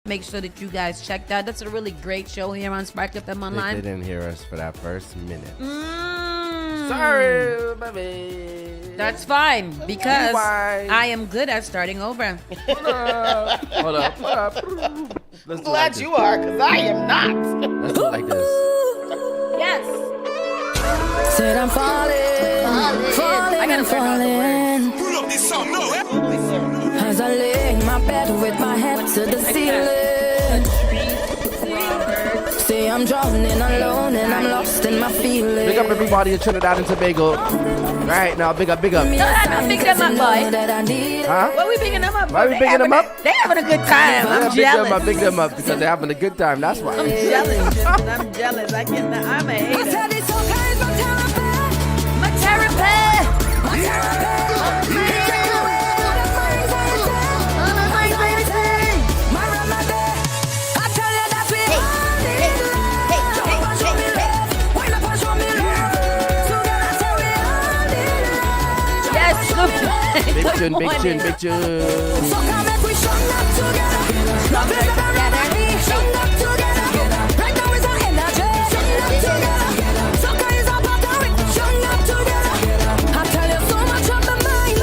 Make sure that you guys check that. That's a really great show here on Spark FM Online. They didn't hear us for that first minute. Sorry, baby. That's fine because I am good at starting over. Hold up. I'm glad you are, because I am not. Let's do it like this. Yes. Said I'm falling. I gotta figure out the words. Pull up this song, no. As I lay in my bed with my head to the ceiling. Say I'm drowning alone and I'm lost in my feelings. Big up everybody in Trinidad and Tobago. Right now, big up. No, I'm bigging them up, boy. Huh? What we bigging them up? Why we bigging them up? They having a good time. I'm jealous. Big them up because they're having a good time. That's why. I'm jealous. I'm jealous. I'm a hater. My therapy. Big tune. So come and we shun up together. Love it together. Shun up together. Right now is our energy. Shun up together. Soca is our battery. Shun up together. I tell you so much on the mind.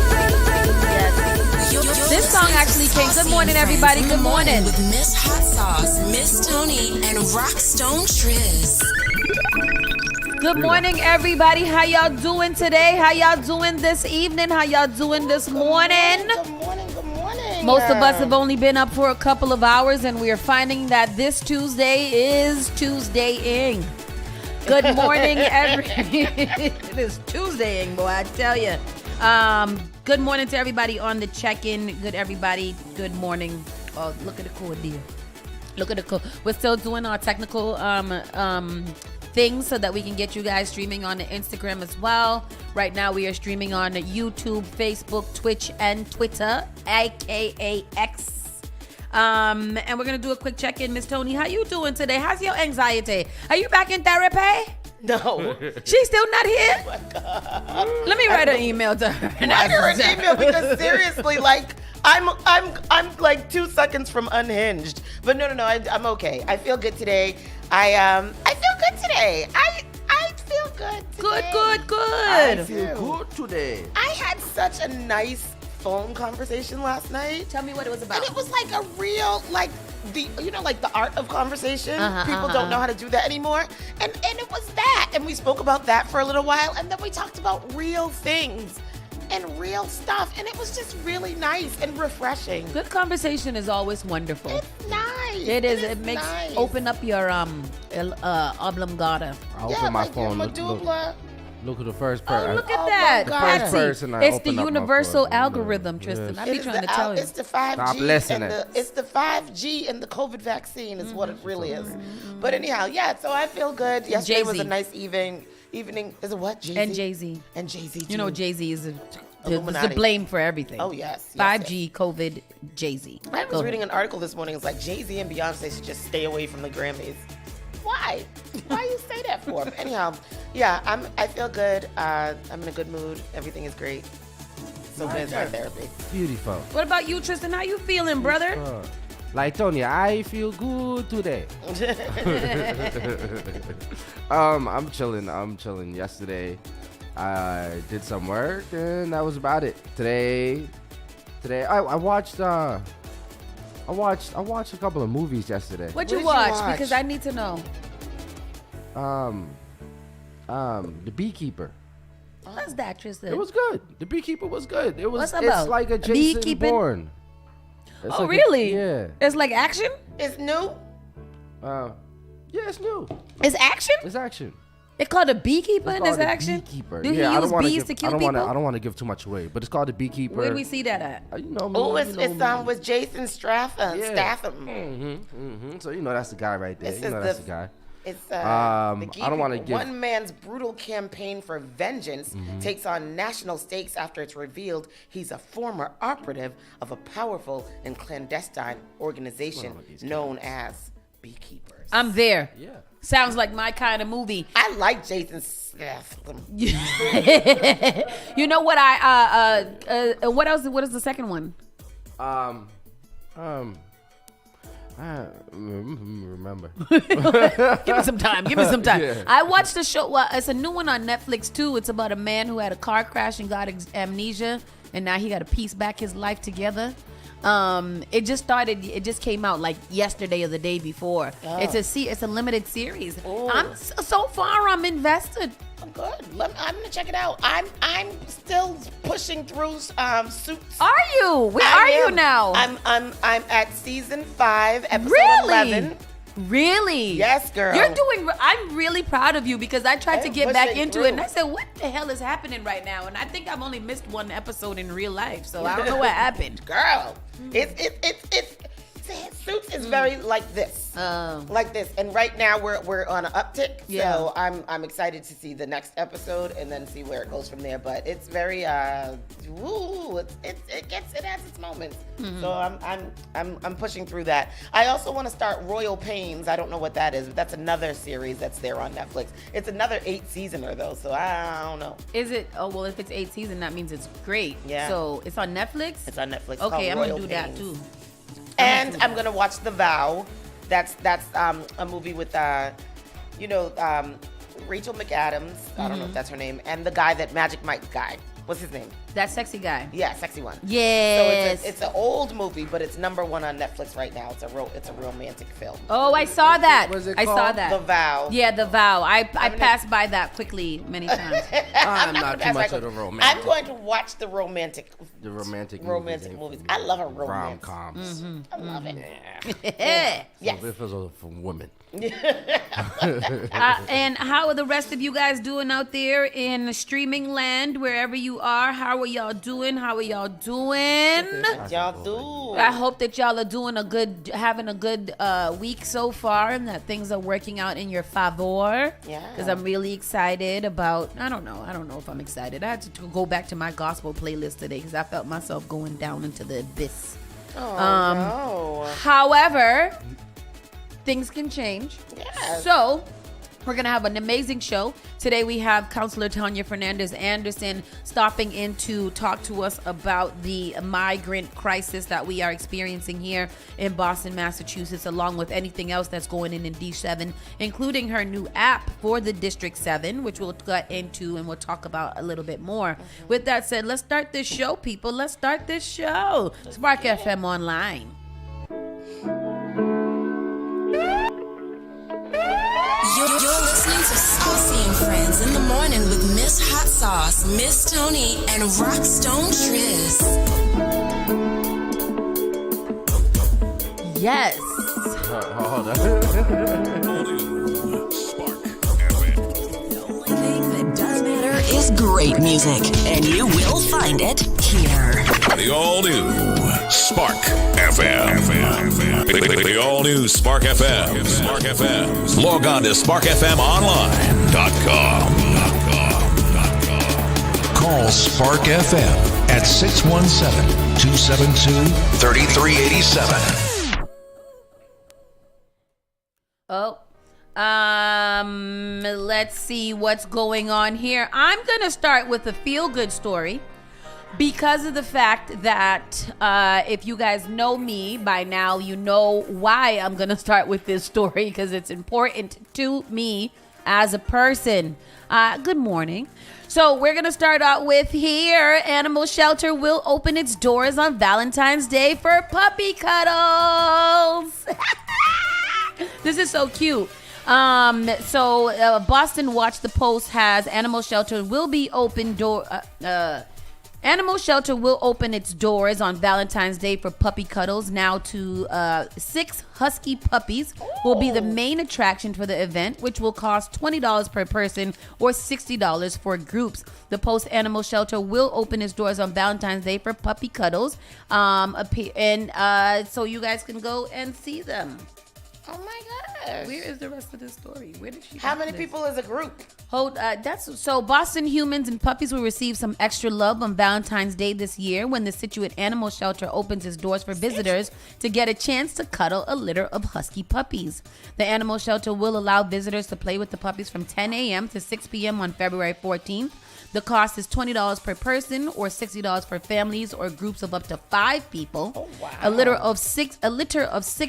This song actually came. Good morning, everybody. Good morning. With Miss Hot Sauce, Miss Tony, and Rockstone Tues. Good morning, everybody. How y'all doing today? How y'all doing this evening? How y'all doing this morning? Good morning. Most of us have only been up for a couple of hours, and we are finding that this Tuesday is Tuesdaying. Good morning, It is Tuesdaying, boy, I tell you. Good morning to everybody on the check-in. Good morning. Oh, look at the cool deal. Look at the cool. We're still doing our technical things so that we can get you guys streaming on the Instagram as well. Right now we are streaming on YouTube, Facebook, Twitch, and Twitter, aka X. And we're gonna do a quick check-in. Miss Tony, how you doing today? How's your anxiety? Are you back in therapy? No. She's still not here? Oh my God. Let me write an email to her. Write her an email because seriously, like, I'm like 2 seconds from unhinged. But no, I'm okay. I feel good today. I feel good today. I feel good today. Good. I feel good today. I had such a nice phone conversation last night. Tell me what it was about. And it was like a real, like the art of conversation. People don't know how to do that anymore. And it was that. And we spoke about that for a little while. And then we talked about real things and real stuff. And it was just really nice and refreshing. Good conversation is always wonderful. It's nice. It is. It makes nice. open up your oblongata. I open my phone. Medulla. Look at the first person. Oh, look at that. my God. First Patsy. person I It's the open up my universal phone. algorithm, Tristan. I be trying to tell you. It's the 5G. Stop listening. It's the 5G and the COVID vaccine is what it really is. But anyhow, yeah, so I feel good. Yesterday was a nice evening. Is it what? Jay-Z? And Jay-Z. And Jay-Z, You know, too. Jay-Z is the Illuminati. blame for everything. Oh, yes. 5G, COVID, Jay-Z. I was reading an article this morning. It's like Jay-Z and Beyonce should just stay away from the Grammys. Why? Why you say that for? But anyhow, yeah, I feel good. I'm in a good mood. Everything is great. So good is my therapy. Beautiful. What about you, Tristan? How you feeling, brother? Like Tony, I feel good today. I'm chilling. Yesterday, I did some work, and that was about it. Today, I watched a couple of movies yesterday. What'd you What did you watch? watch? Because I need to know. The Beekeeper. What's that, Tristan? It was good. The Beekeeper was good. It was. What's it about? It's like a Jason Beekeeping? Bourne. It's Oh, like really? Yeah. It's like action? It's new. Yeah, it's new. It's action? It's action. It's called a beekeeper It's in this called The action? Beekeeper. Do he Yeah, I don't use wanna bees give- to kill I don't people? I don't want to give too much away, but it's called The Beekeeper. Where do we see that at? You know me. Oh, you it's know me. with Jason Statham. So you know that's the guy right there. This You is know that's the guy. It's I don't wanna give- one man's brutal campaign for vengeance takes on national stakes after it's revealed he's a former operative of a powerful and clandestine organization known as Beekeepers. I'm there. Yeah. Sounds like my kind of movie. I like Jason Statham. You know what what else? What is the second one? I remember. Give me some time. Yeah. I watched the show. Well, it's a new one on Netflix too. It's about a man who had a car crash and got amnesia, and now he got to piece back his life together. It just came out like yesterday or the day before. Oh. It's a limited series. Ooh. So far I'm invested. I'm good. I'm gonna check it out. I'm still pushing through Suits. Are you? Where are you now? I'm at season 5, episode Really? 11. Really? Yes, girl. I'm really proud of you because I tried to I'm get back pushing into it and through. I said, what the hell is happening right now? And I think I've only missed one episode in real life, so I don't know what happened. Girl, it's Suits is very like this. Like this. And right now we're on an uptick. Yeah. So I'm excited to see the next episode and then see where it goes from there. But it's very it has its moments. So I'm pushing through that. I also want to start Royal Pains. I don't know what that is, but that's another series that's there on Netflix. It's another 8-seasoner though, so I don't know. Is it? Oh, well, if it's 8 seasons, that means it's great. Yeah. So it's on Netflix? It's on Netflix. Okay, I'm called going to Royal do that Pains. too. And I'm gonna watch The Vow. That's a movie with Rachel McAdams. I don't know if that's her name, and the guy that Magic Mike guy. What's his name? That sexy guy. Yeah, sexy one. Yes. So it's an old movie, but it's #1 on Netflix right now. It's a romantic film. Oh, I saw that. What is it I saw called? that. The Vow. Yeah, The Vow. I passed by that quickly many times. I'm not too much of the romantic. I'm going to watch the romantic movies. I love a romance. Rom-coms. I love it. Yes. So this was for women. And how are the rest of you guys doing out there in streaming land, wherever you are? How are y'all doing? Y'all do. I hope that y'all are having a good week so far, and that things are working out in your favor. Yeah. Because I'm really excited about. I don't know if I'm excited. I had to go back to my gospel playlist today because I felt myself going down into the abyss. Oh, no. However, things can change. Yes. So we're going to have an amazing show. Today we have Counselor Tania Fernandes Anderson stopping in to talk to us about the migrant crisis that we are experiencing here in Boston, Massachusetts, along with anything else that's going in D7, including her new app for the District 7, which we'll get into and we'll talk about a little bit more. With that said, let's start this show, people. Let's start this show. Spark FM Online. You're listening to Saucy and Friends in the morning with Miss Hot Sauce, Miss Tony, and Rockstone Triz. Yes. Hold on. The only thing that does matter is great music, and you will find it here. The all-new Spark FM. The all-new Spark FM. Spark FM. Log on to sparkfmonline.com. Call Spark FM at 617-272-3387. Oh, let's see what's going on here. I'm going to start with a feel-good story because of the fact that if you guys know me by now, you know why I'm going to start with this story because it's important to me as a person. Good morning. So we're going to start out with here. Animal shelter will open its doors on Valentine's Day for puppy cuddles. This is so cute. Boston Watch the Post has animal shelter will be open Animal shelter will open its doors on Valentine's Day for puppy cuddles. Now to 6 husky puppies will be the main attraction for the event, which will cost $20 per person or $60 for groups. The Post Animal Shelter will open its doors on Valentine's Day for puppy cuddles, so you guys can go and see them. Oh my gosh. Where is the rest of this story? Where did she? How many people is a group? Boston humans and puppies will receive some extra love on Valentine's Day this year when the Situate Animal Shelter opens its doors for visitors to get a chance to cuddle a litter of husky puppies. The animal shelter will allow visitors to play with the puppies from 10 a.m. to 6 p.m. on February 14th. The cost is $20 per person or $60 for families or groups of up to 5 people. Oh, wow. A litter of six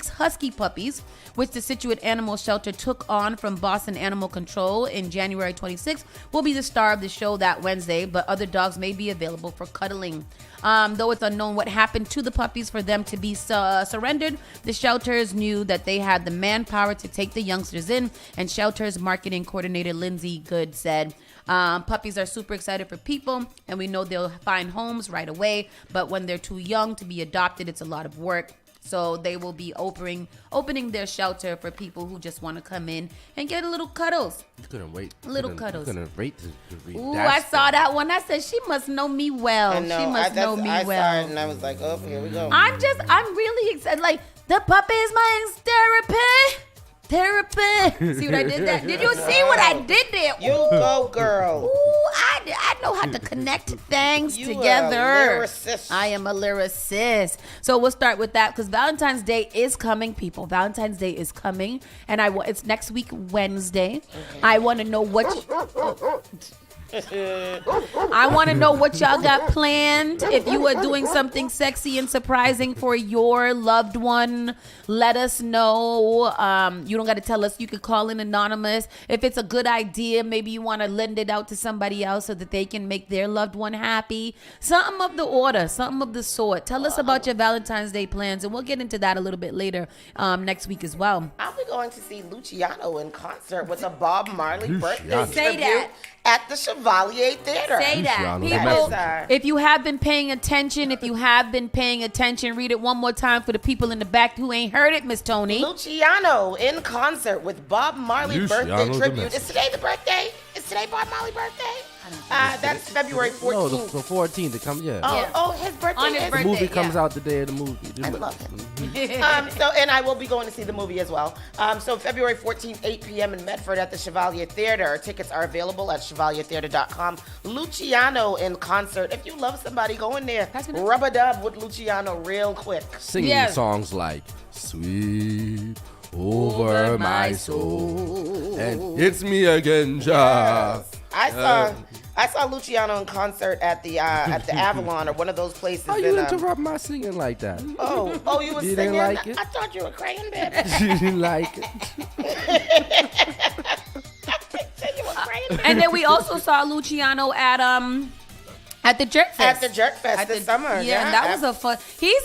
husky puppies, which the Situate Animal Shelter took on from Boston Animal Control in January 26th, will be the star of the show that Wednesday, but other dogs may be available for cuddling. Though it's unknown what happened to the puppies for them to be surrendered, the shelters knew that they had the manpower to take the youngsters in, and shelters marketing coordinator Lindsay Good said, puppies are super excited for people, and we know they'll find homes right away, but when they're too young to be adopted, it's a lot of work. So they will be opening their shelter for people who just want to come in and get a little cuddles. You couldn't wait. Cuddles. You couldn't wait to read Ooh, that I saw stuff. that one. I said, she must know me well. I know. She must know me I well. saw it and I was like, oh, here we go. I'm really excited. Like, the puppy is my therapy. See what I did there? Did you see what I did there? You go, girl. Ooh, I know how to connect things You together. are a lyricist. I am a lyricist. So we'll start with that because Valentine's Day is coming, people. Valentine's Day is coming, and it's next week, Wednesday. I want to know what. I want to know what y'all got planned. If you are doing something sexy and surprising for your loved one, let us know. You don't got to tell us. You could call in anonymous. If it's a good idea, maybe you want to lend it out to somebody else so that they can make their loved one happy. Something of the order, something of the sort. Tell us about your Valentine's Day plans, and we'll get into that a little bit later next week as well. I'll be going to see Luciano in concert with a Bob Marley birthday Luciano. Say tribute that. at the Chevalier Theater. Say that. Luciano, People, Yes, if you have been paying attention, read it one more time for the people in the back who ain't heard it, Miss Tony. Luciano in concert with Bob Marley Luciano birthday the tribute. best. Is today the birthday? Is today Bob Marley birthday? That's February 14th. No, the 14th. It comes, yeah. Oh, his birthday On his is. The birthday. movie comes yeah. out the day of the movie. I love him. And I will be going to see the movie as well. So February 14th, 8 p.m. in Medford at the Chevalier Theater. Tickets are available at chevaliertheater.com. Luciano in concert. If you love somebody, go in there. Rub a dub with Luciano real quick. Singing Yes. songs like "Sweet Over My Soul" and "It's Me Again, Ja." I saw Luciano in concert at the Avalon or one of those places. How you in, interrupt my singing like that? Oh, you was You singing? didn't like it? I thought you were crying, baby. You didn't like it. You were crying. And then we also saw Luciano at the Jerk Fest. At the Jerk Fest this summer. Yeah, and that was a fun. He's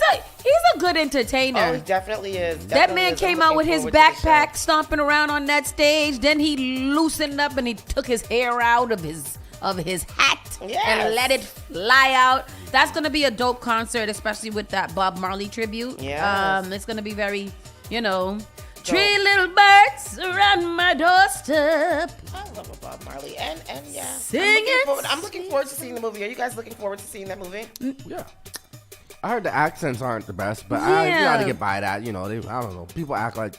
a good entertainer. Oh, he definitely is. That man came out with his backpack, stomping around on that stage. Then he loosened up and he took his hair out of his hat and let it fly out. That's gonna be a dope concert, especially with that Bob Marley tribute. Yes. It's gonna be very, three little birds around my doorstep. I love Bob Marley, and yeah, Sing I'm looking forward to seeing the movie. Are you guys looking forward to seeing that movie? Yeah. I heard the accents aren't the best, but you Yeah. gotta get by that. I don't know. People act like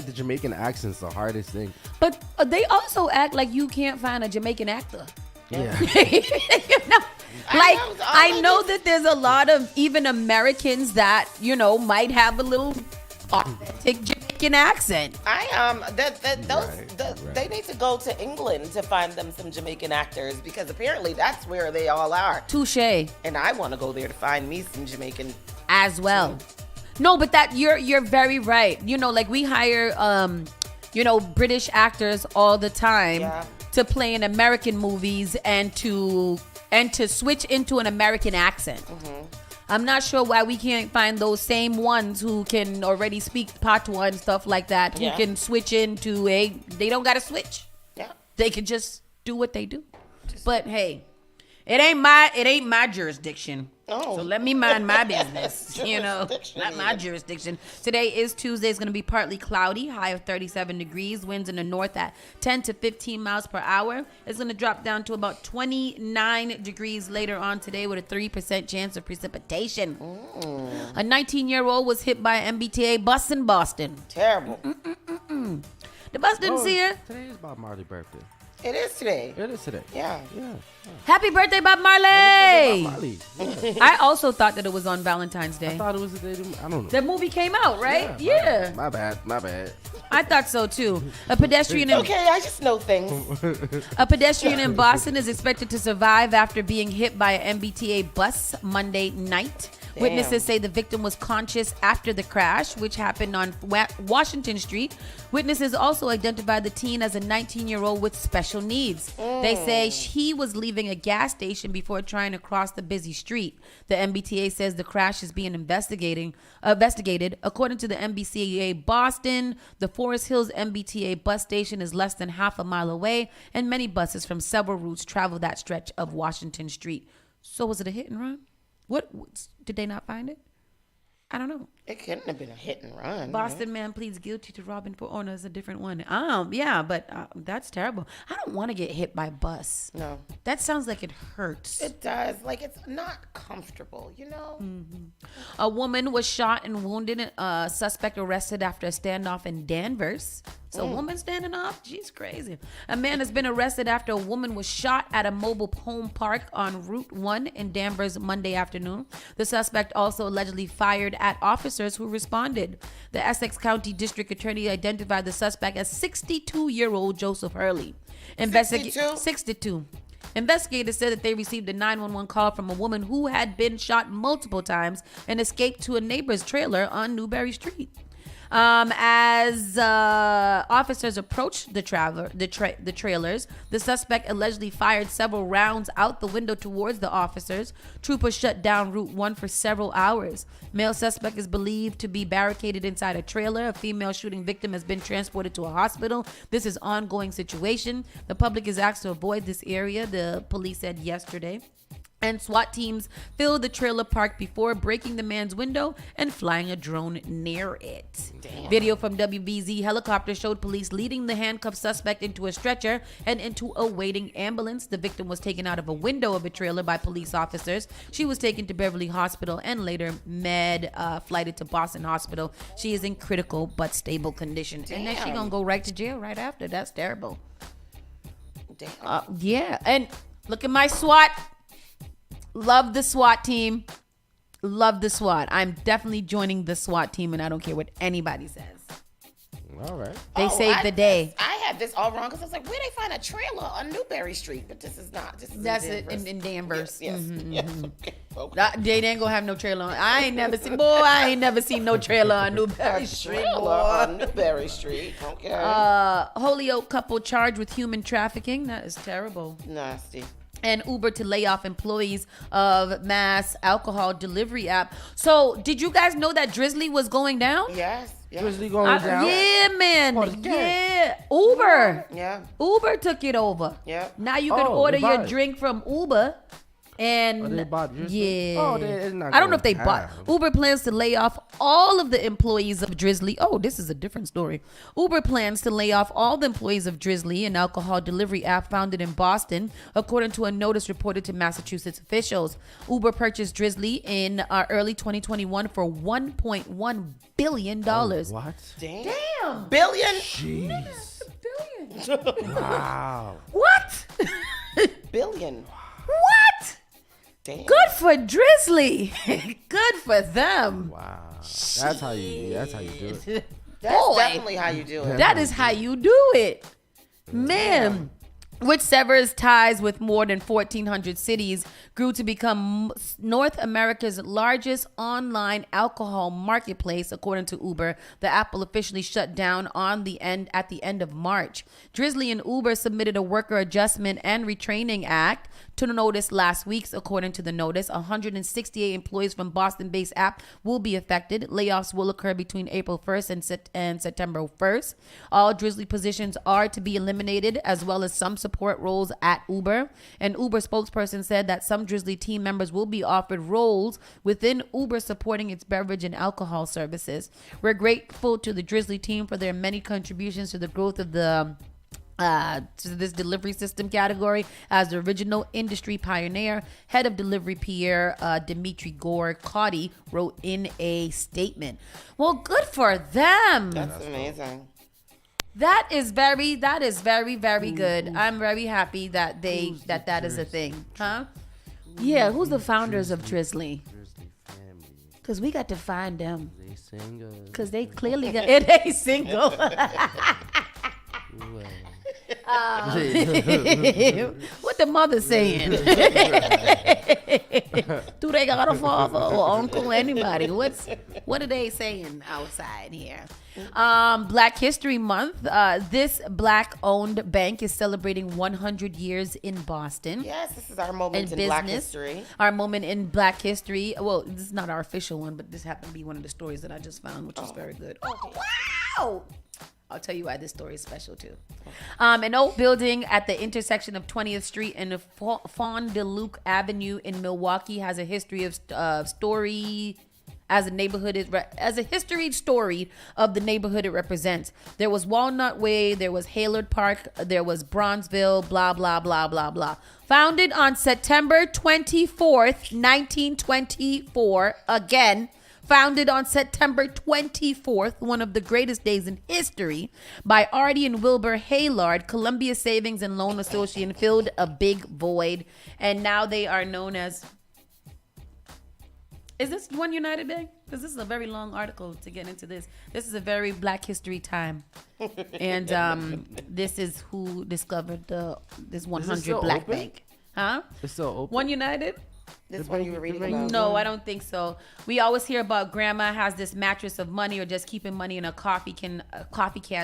the Jamaican accent's the hardest thing. But they also act like you can't find a Jamaican actor. Yeah. I know that there's a lot of even Americans that might have a little authentic Jamaican accent. They need to go to England to find them some Jamaican actors because apparently that's where they all are. Touche. And I want to go there to find me some Jamaican. As well. No, but that you're very right. Like we hire British actors all the time to play in American movies and to switch into an American accent. Mm-hmm. I'm not sure why we can't find those same ones who can already speak patois and stuff like that, who can switch into they don't got to switch. Yeah. They can just do what they do. But hey, it ain't my jurisdiction. Oh. So let me mind my business, not my jurisdiction. Today is Tuesday. It's going to be partly cloudy, high of 37 degrees, winds in the north at 10 to 15 miles per hour. It's going to drop down to about 29 degrees later on today with a 3% chance of precipitation. A 19-year-old was hit by an MBTA bus in Boston. Terrible. The bus didn't see her. Today is Bob Marley's birthday. It is today. It is today. Yeah. Happy birthday, Bob Marley! Bob Marley. I also thought that it was on Valentine's Day. I thought it was the day. I don't know. The movie came out, right? Yeah. My bad. I I thought so too. A pedestrian in Okay, I just know things. A pedestrian in Boston is expected to survive after being hit by an MBTA bus Monday night. Damn. Witnesses say the victim was conscious after the crash, which happened on Washington Street. Witnesses also identified the teen as a 19-year-old with special needs. They say he was leaving a gas station before trying to cross the busy street. The MBTA says the crash is being investigated. According to the MBTA Boston, the Forest Hills MBTA bus station is less than half a mile away, and many buses from several routes travel that stretch of Washington Street. So was it a hit and run? What did they not find it? I don't know. It couldn't have been a hit and run. Boston man pleads guilty to robbing for no, it's a different one. Yeah, but that's terrible. I don't want to get hit by a bus. No. That sounds like it hurts. It does. Like, it's not comfortable, you know? A woman was shot and wounded. A suspect arrested after a standoff in Danvers. So a woman standing off? She's crazy. A man has been arrested after a woman was shot at a mobile home park on Route 1 in Danvers Monday afternoon. The suspect also allegedly fired at officers who responded. The Essex County District Attorney identified the suspect as 62-year-old Joseph Hurley. 62. Investigators said that they received a 911 call from a woman who had been shot multiple times and escaped to a neighbor's trailer on Newberry Street. As officers approached the trailers, the suspect allegedly fired several rounds out the window towards the officers. Troopers shut down Route 1 for several hours. Male suspect is believed to be barricaded inside a trailer. A female shooting victim has been transported to a hospital. This is an ongoing situation. The public is asked to avoid this area, the police said yesterday. And SWAT teams filled the trailer park before breaking the man's window and flying a drone near it. Damn. Video from WBZ helicopter showed police leading the handcuffed suspect into a stretcher and into a waiting ambulance. The victim was taken out of a window of a trailer by police officers. She was taken to Beverly Hospital and later flighted to Boston Hospital. She is in critical but stable condition. Damn. And then she gonna go right to jail right after. That's terrible. Damn. Yeah, and look at my SWAT. Love the SWAT team. Love the SWAT. I'm definitely joining the SWAT team, and I don't care what anybody says. All right. They saved the day. I had this all wrong because I was like, where they find a trailer on Newberry Street? But this is not. That's it in Danvers. Yes. Yes. Okay. They ain't gonna have no trailer on. I ain't never seen no trailer on Newberry Street. Trailer on Newberry Street. Okay. Holyoke couple charged with human trafficking. That is terrible. Nasty. And Uber to lay off employees of mass alcohol delivery app. So, did you guys know that Drizzly was going down? Yes. Grizzly going down? Yeah, man. Oh, Yeah. Uber. Yeah. Uber took it over. Yeah. Now you can Oh, order they bought your it. drink from Uber. And they bought Drizzly? yeah. Oh, it's not I don't know if going they bought. down. Uber plans to lay off all of the employees of Drizzly. Oh, this is a different story. Uber plans to lay off all the employees of Drizzly, an alcohol delivery app founded in Boston, according to a notice reported to Massachusetts officials. Uber purchased Drizzly in early 2021 for $1.1 billion. What? Damn. Billion. Jeez. Billion. Wow. What? Billion. What? Damn. Good for Drizzly. Good for them. Wow. That's how you do it. That's Boy. definitely how you do it. That is how you do it. Man. Which severs ties with more than 1,400 cities, grew to become North America's largest online alcohol marketplace, according to Uber. The app will officially shut down at the end of March. Drizzly and Uber submitted a worker adjustment and retraining act to notice last week. According to the notice, 168 employees from Boston-based app will be affected. Layoffs will occur between April 1st and September 1st. All Drizzly positions are to be eliminated, as well as some support roles at Uber. An Uber spokesperson said that some Drizzly team members will be offered roles within Uber supporting its beverage and alcohol services. We're grateful to the Drizzly team for their many contributions to the growth of the to this delivery system category as the original industry pioneer. Head of delivery Pierre Dimitri Gore-Caudy wrote in a statement. Well, good for them. That's amazing. That is very, very good. I'm very happy that that is a thing. Huh? Yeah, who's the founders of Drizzly? Drizzly family. Because we got to find them. They single. Because they clearly got it ain't single. What the mother saying? Do they got a father or uncle? Anybody? What are they saying outside here? Black History Month. This black-owned bank is celebrating 100 years in Boston. Yes, this is our moment in Black history. Our moment in Black history. Well, this is not our official one, but this happened to be one of the stories that I just found, which was very good. Oh, wow! I'll tell you why this story is special too. An old building at the intersection of 20th Street and Fond du Lac Avenue in Milwaukee has a history of story as a history story of the neighborhood it represents. There was Walnut Way, there was Hayward Park, there was Bronzeville, blah blah blah blah blah. Founded on September 24th, 1924, again. Founded on September 24th, one of the greatest days in history, by Artie and Wilbur Haylard, Columbia Savings and Loan Association filled a big void. And now they are known as... Is this One United Bank? Because this is a very long article to get into this. This is a very Black history time. And this is who discovered this 100 Black open? Bank. Huh? It's still open. One United? This one you were reading about? No, I don't think so. We always hear about grandma has this mattress of money or just keeping money in a coffee can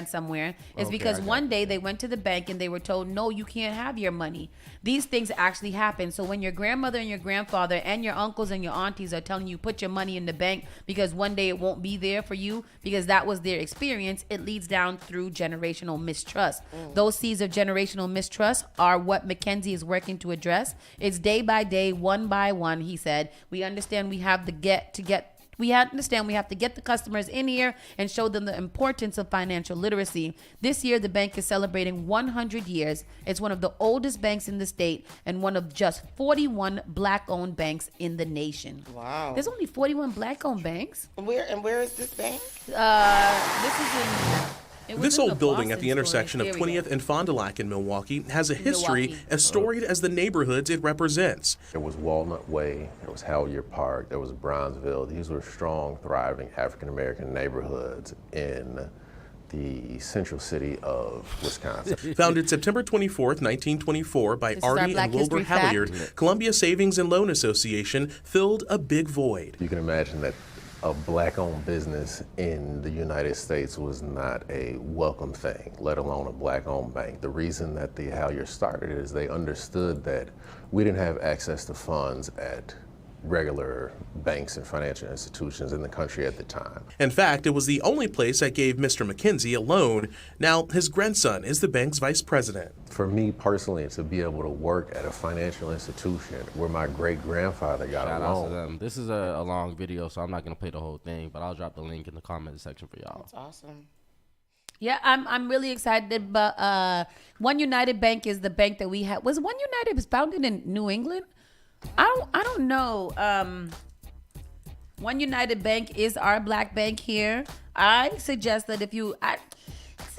somewhere. It's because one day they went to the bank and they were told, no, you can't have your money. These things actually happen. So when your grandmother and your grandfather and your uncles and your aunties are telling you put your money in the bank because one day it won't be there for you because that was their experience, it leads down through generational mistrust. Those seeds of generational mistrust are what Mackenzie is working to address. It's day by day, one by one, he said. We understand we have to get the customers in here and show them the importance of financial literacy. This year, the bank is celebrating 100 years. It's one of the oldest banks in the state and one of just 41 black-owned banks in the nation. Wow. There's only 41 black-owned banks. Where is this bank? This is in... This old building at the intersection of 20th and Fond du Lac in Milwaukee has a history as storied as the neighborhoods it represents. There was Walnut Way, there was Halyard Park, there was Bronzeville. These were strong, thriving African-American neighborhoods in the central city of Wisconsin. Founded September 24th, 1924 by Artie and Wilbur Halyard, Columbia Savings and Loan Association filled a big void. You can imagine that a black-owned business in the United States was not a welcome thing, let alone a black-owned bank. The reason that the Halyard started is they understood that we didn't have access to funds at regular banks and financial institutions in the country at the time. In fact, it was the only place that gave Mr. McKenzie a loan. Now, his grandson is the bank's vice president. For me personally, to be able to work at a financial institution where my great-grandfather got a loan. Shout out to them. This is a long video, so I'm not going to play the whole thing, but I'll drop the link in the comment section for y'all. That's awesome. Yeah, I'm really excited. But One United Bank is the bank that we had. Was One United was founded in New England? I don't know. One United Bank is our black bank here. I suggest that it's a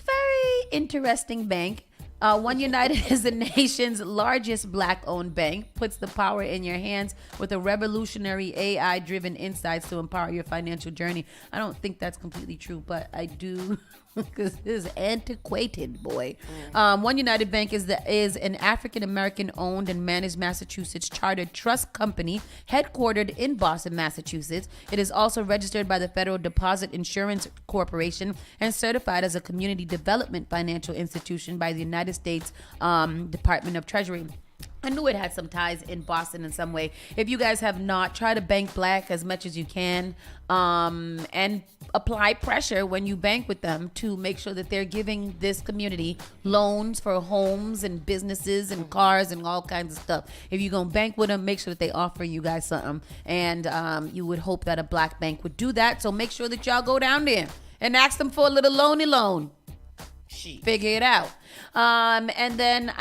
very interesting bank. One United is the nation's largest black-owned bank, puts the power in your hands with a revolutionary AI-driven insights to empower your financial journey. I don't think that's completely true, but I do because this is antiquated, boy. One United Bank is an African-American owned and managed Massachusetts chartered trust company headquartered in Boston, Massachusetts. It is also registered by the Federal Deposit Insurance Corporation and certified as a community development financial institution by the United States Department of Treasury. I knew it had some ties in Boston in some way. If you guys have not, try to bank black as much as you can, and apply pressure when you bank with them to make sure that they're giving this community loans for homes and businesses and cars and all kinds of stuff. If you're going to bank with them, make sure that they offer you guys something. And you would hope that a black bank would do that. So make sure that y'all go down there and ask them for a little loan. Figure it out. And then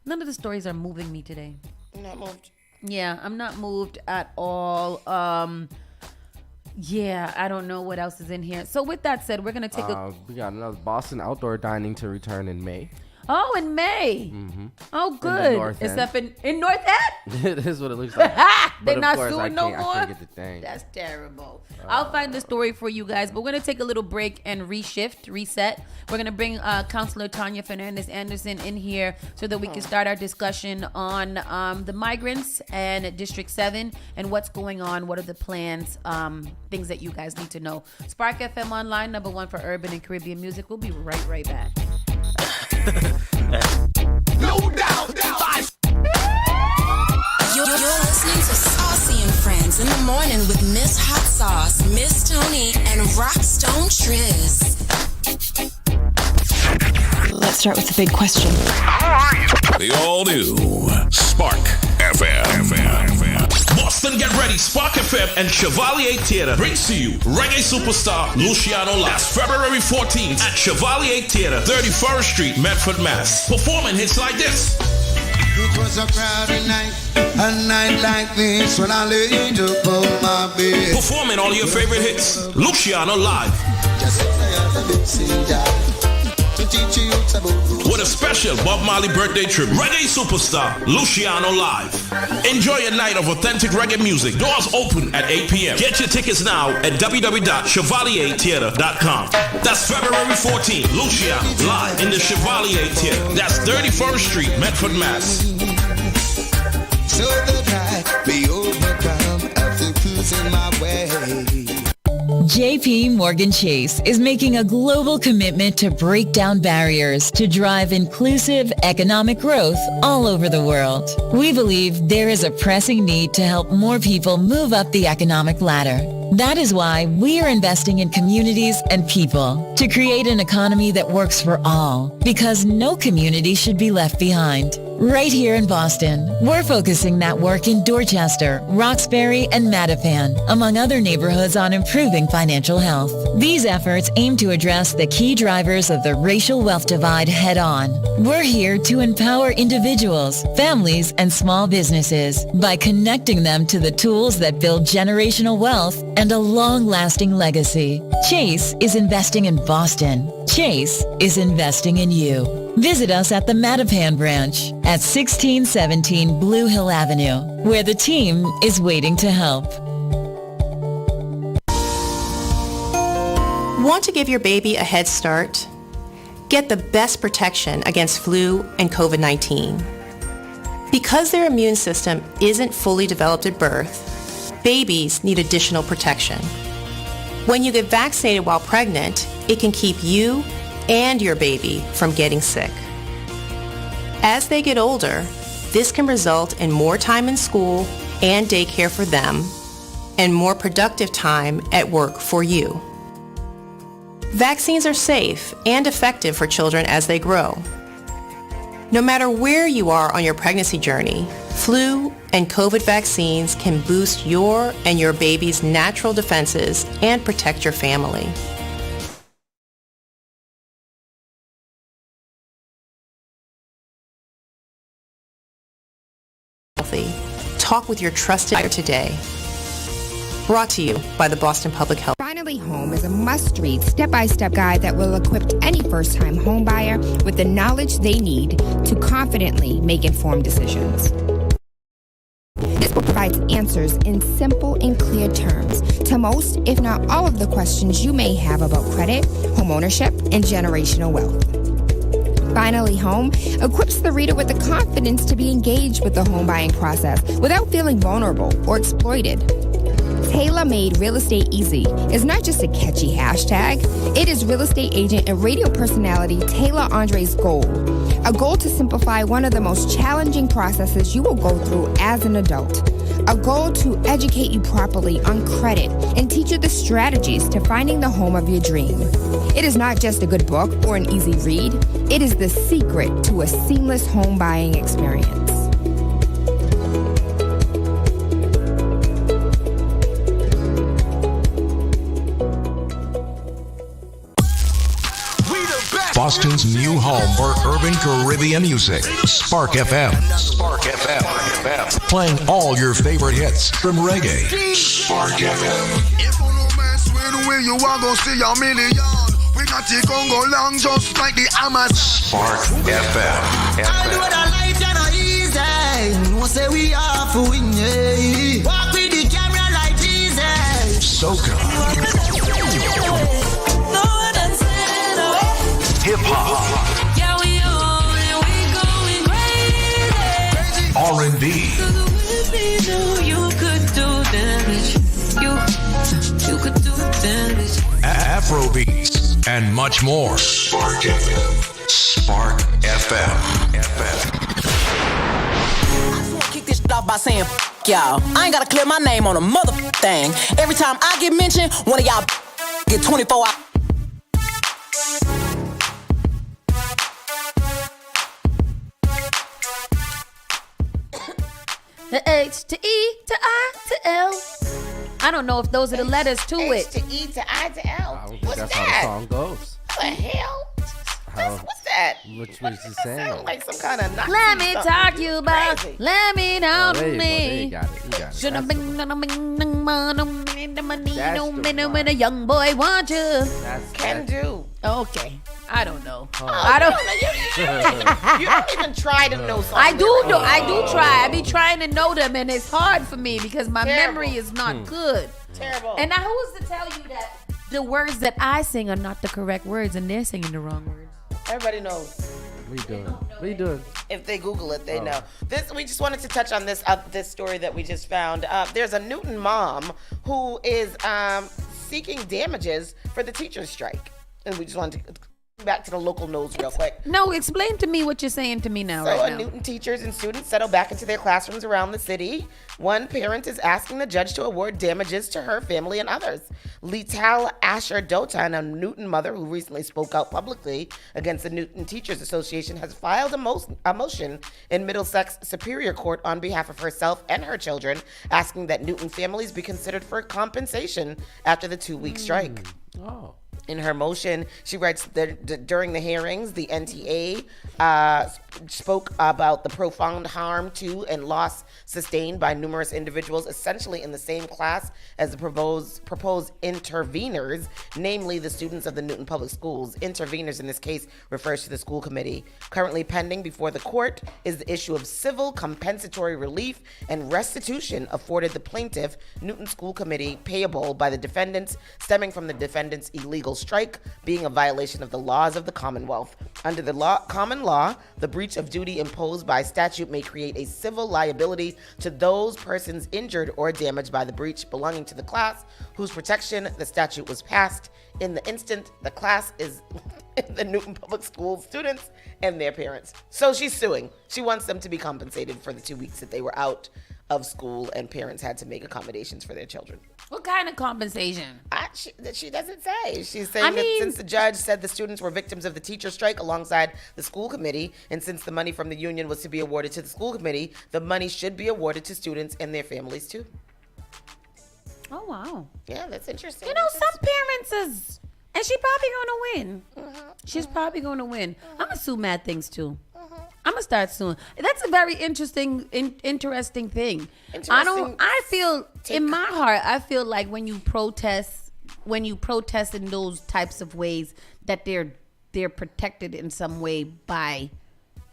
none of the stories are moving me today. You're not moved? Yeah, I'm not moved at all. Yeah, I don't know what else is in here. So with that said, we're going to take we got another Boston outdoor dining to return in May. Oh, in May. Mm-hmm. Oh, good. North It's End. up in North End? It is what it looks like. They're But not of course, suing no more? I can't get the thing. That's terrible. I'll find the story for you guys, but we're going to take a little break and reset. We're going to bring Counselor Tania Fernandes Anderson in here so that we can start our discussion on the migrants and District 7 and what's going on, what are the plans, things that you guys need to know. Spark FM Online, #1 for urban and Caribbean music. We'll be right back. No doubt. You're listening to Saucy and Friends in the Morning with Miss Hot Sauce, Miss Tony, and Rockstone Triz. Let's start with the big question. The all-new Spark FM. Boston, get ready. Spark FM and Chevalier Theater brings to you reggae superstar Luciano last February 14th at Chevalier Theater, 31st Street, Medford, Mass. Performing hits like this. It was a crowded night, a night like this when I laid upon my bed. Performing all your favorite hits. Luciano live. Just to teach you about With a special Bob Marley birthday trip. Reggae superstar Luciano live. Enjoy a night of authentic reggae music. Doors open at 8 p.m. Get your tickets now at www.chevaliertheater.com. That's February 14th. Luciano live in the Chevalier Theater. That's 31st Street, Medford, Mass. so that I may overcome obstacles in my way. JP Morgan Chase is making a global commitment to break down barriers to drive inclusive economic growth all over the world. We believe there is a pressing need to help more people move up the economic ladder. That is why we are investing in communities and people to create an economy that works for all, because no community should be left behind. Right here in Boston, we're focusing that work in Dorchester, Roxbury, and Mattapan, among other neighborhoods, on improving financial health. These efforts aim to address the key drivers of the racial wealth divide head-on. We're here to empower individuals, families, and small businesses by connecting them to the tools that build generational wealth and a long-lasting legacy. Chase is investing in Boston. Chase is investing in you. Visit us at the Mattapan branch at 1617 Blue Hill Avenue, where the team is waiting to help. Want to give your baby a head start? Get the best protection against flu and COVID-19. Because their immune system isn't fully developed at birth, babies need additional protection. When you get vaccinated while pregnant, it can keep you and your baby from getting sick. As they get older, this can result in more time in school and daycare for them, and more productive time at work for you. Vaccines are safe and effective for children as they grow. No matter where you are on your pregnancy journey, flu and COVID vaccines can boost your and your baby's natural defenses and protect your family. Talk with your trusted doctor today. Brought to you by the Boston Public Health. Finally Home is a must-read step-by-step guide that will equip any first-time home buyer with the knowledge they need to confidently make informed decisions. This book provides answers in simple and clear terms to most, if not all, of the questions you may have about credit, home ownership, and generational wealth. Finally Home equips the reader with the confidence to be engaged with the home buying process without feeling vulnerable or exploited. Tailor-Made Real Estate Easy is not just a catchy hashtag. It is real estate agent and radio personality Taylor Andre's goal. A goal to simplify one of the most challenging processes you will go through as an adult. A goal to educate you properly on credit and teach you the strategies to finding the home of your dream. It is not just a good book or an easy read. It is the secret to a seamless home buying experience. Boston's new home for urban Caribbean music. Spark FM. Spark FM. Playing all your favorite hits from reggae. Spark FM. If you no mess with the way you are gonna see a million. We Shotty gon' go long just like the Hammers. Spark FM. I know that life is not easy. No say we are for win, yeah. Walk with the camera like Jesus. Soca. Hip hop. Yeah, we on and we going crazy. R&B. We knew you could do damage. You could do damage. Afrobeats and much more. Spark FM. Spark FM. I just wanna kick this shit off by saying y'all. I ain't gotta clear my name on a mother thing. Every time I get mentioned, one of y'all get 24 hours. The H to E to I to L. I don't know if those are the letters to H it. to E to I to L. I don't think What's that's that? how the song goes. What the hell? What's that? Which was he saying? Sound like some kind of Nazi Let me something. talk you about. Crazy. Let me know There you go. There me. you got it. You got it. Should have That's been the one. a young boy, want you? That's Can do. Okay, I don't know. Oh. I don't. You don't even try to know something. I do try. I be trying to know them, and it's hard for me because my Terrible. memory is not good. Terrible. And now, who is to tell you that the words that I sing are not the correct words, and they're singing the wrong words? Everybody knows. What you doing? What you doing? If they Google it, they know. We just wanted to touch on this story that we just found. There's a Newton mom who is seeking damages for the teachers' strike, and we just wanted to go back to the local news real quick. No, explain to me what you're saying to me now. So, right now. Newton teachers and students settle back into their classrooms around the city. One parent is asking the judge to award damages to her family and others. Lital Asher Dotan, a Newton mother who recently spoke out publicly against the Newton Teachers Association, has filed a motion in Middlesex Superior Court on behalf of herself and her children, asking that Newton families be considered for compensation after the 2-week strike. Oh. In her motion, she writes that during the hearings, the NTA spoke about the profound harm to and loss sustained by numerous individuals essentially in the same class as the proposed interveners, namely the students of the Newton Public Schools. Interveners in this case refers to the school committee. Currently pending before the court is the issue of civil compensatory relief and restitution afforded the plaintiff, Newton School Committee, payable by the defendants, stemming from the defendant's illegal strike being a violation of the laws of the Commonwealth. Under the common law, the breach of duty imposed by statute may create a civil liability to those persons injured or damaged by the breach belonging to the class whose protection the statute was passed. In the instant, the class is the Newton Public School students and their parents. So she's suing. She wants them to be compensated for the 2 weeks that they were out of school and parents had to make accommodations for their children. What kind of compensation? She doesn't say. She's saying that since the judge said the students were victims of the teacher strike alongside the school committee, and since the money from the union was to be awarded to the school committee, the money should be awarded to students and their families too. Oh, wow. Yeah, that's interesting. You know, some parents is, and she probably gonna win. She's probably gonna win. I'm gonna sue mad things too. I'm gonna start suing. That's a very interesting thing. I feel in my heart, I feel like when you protest in those types of ways, that they're protected in some way by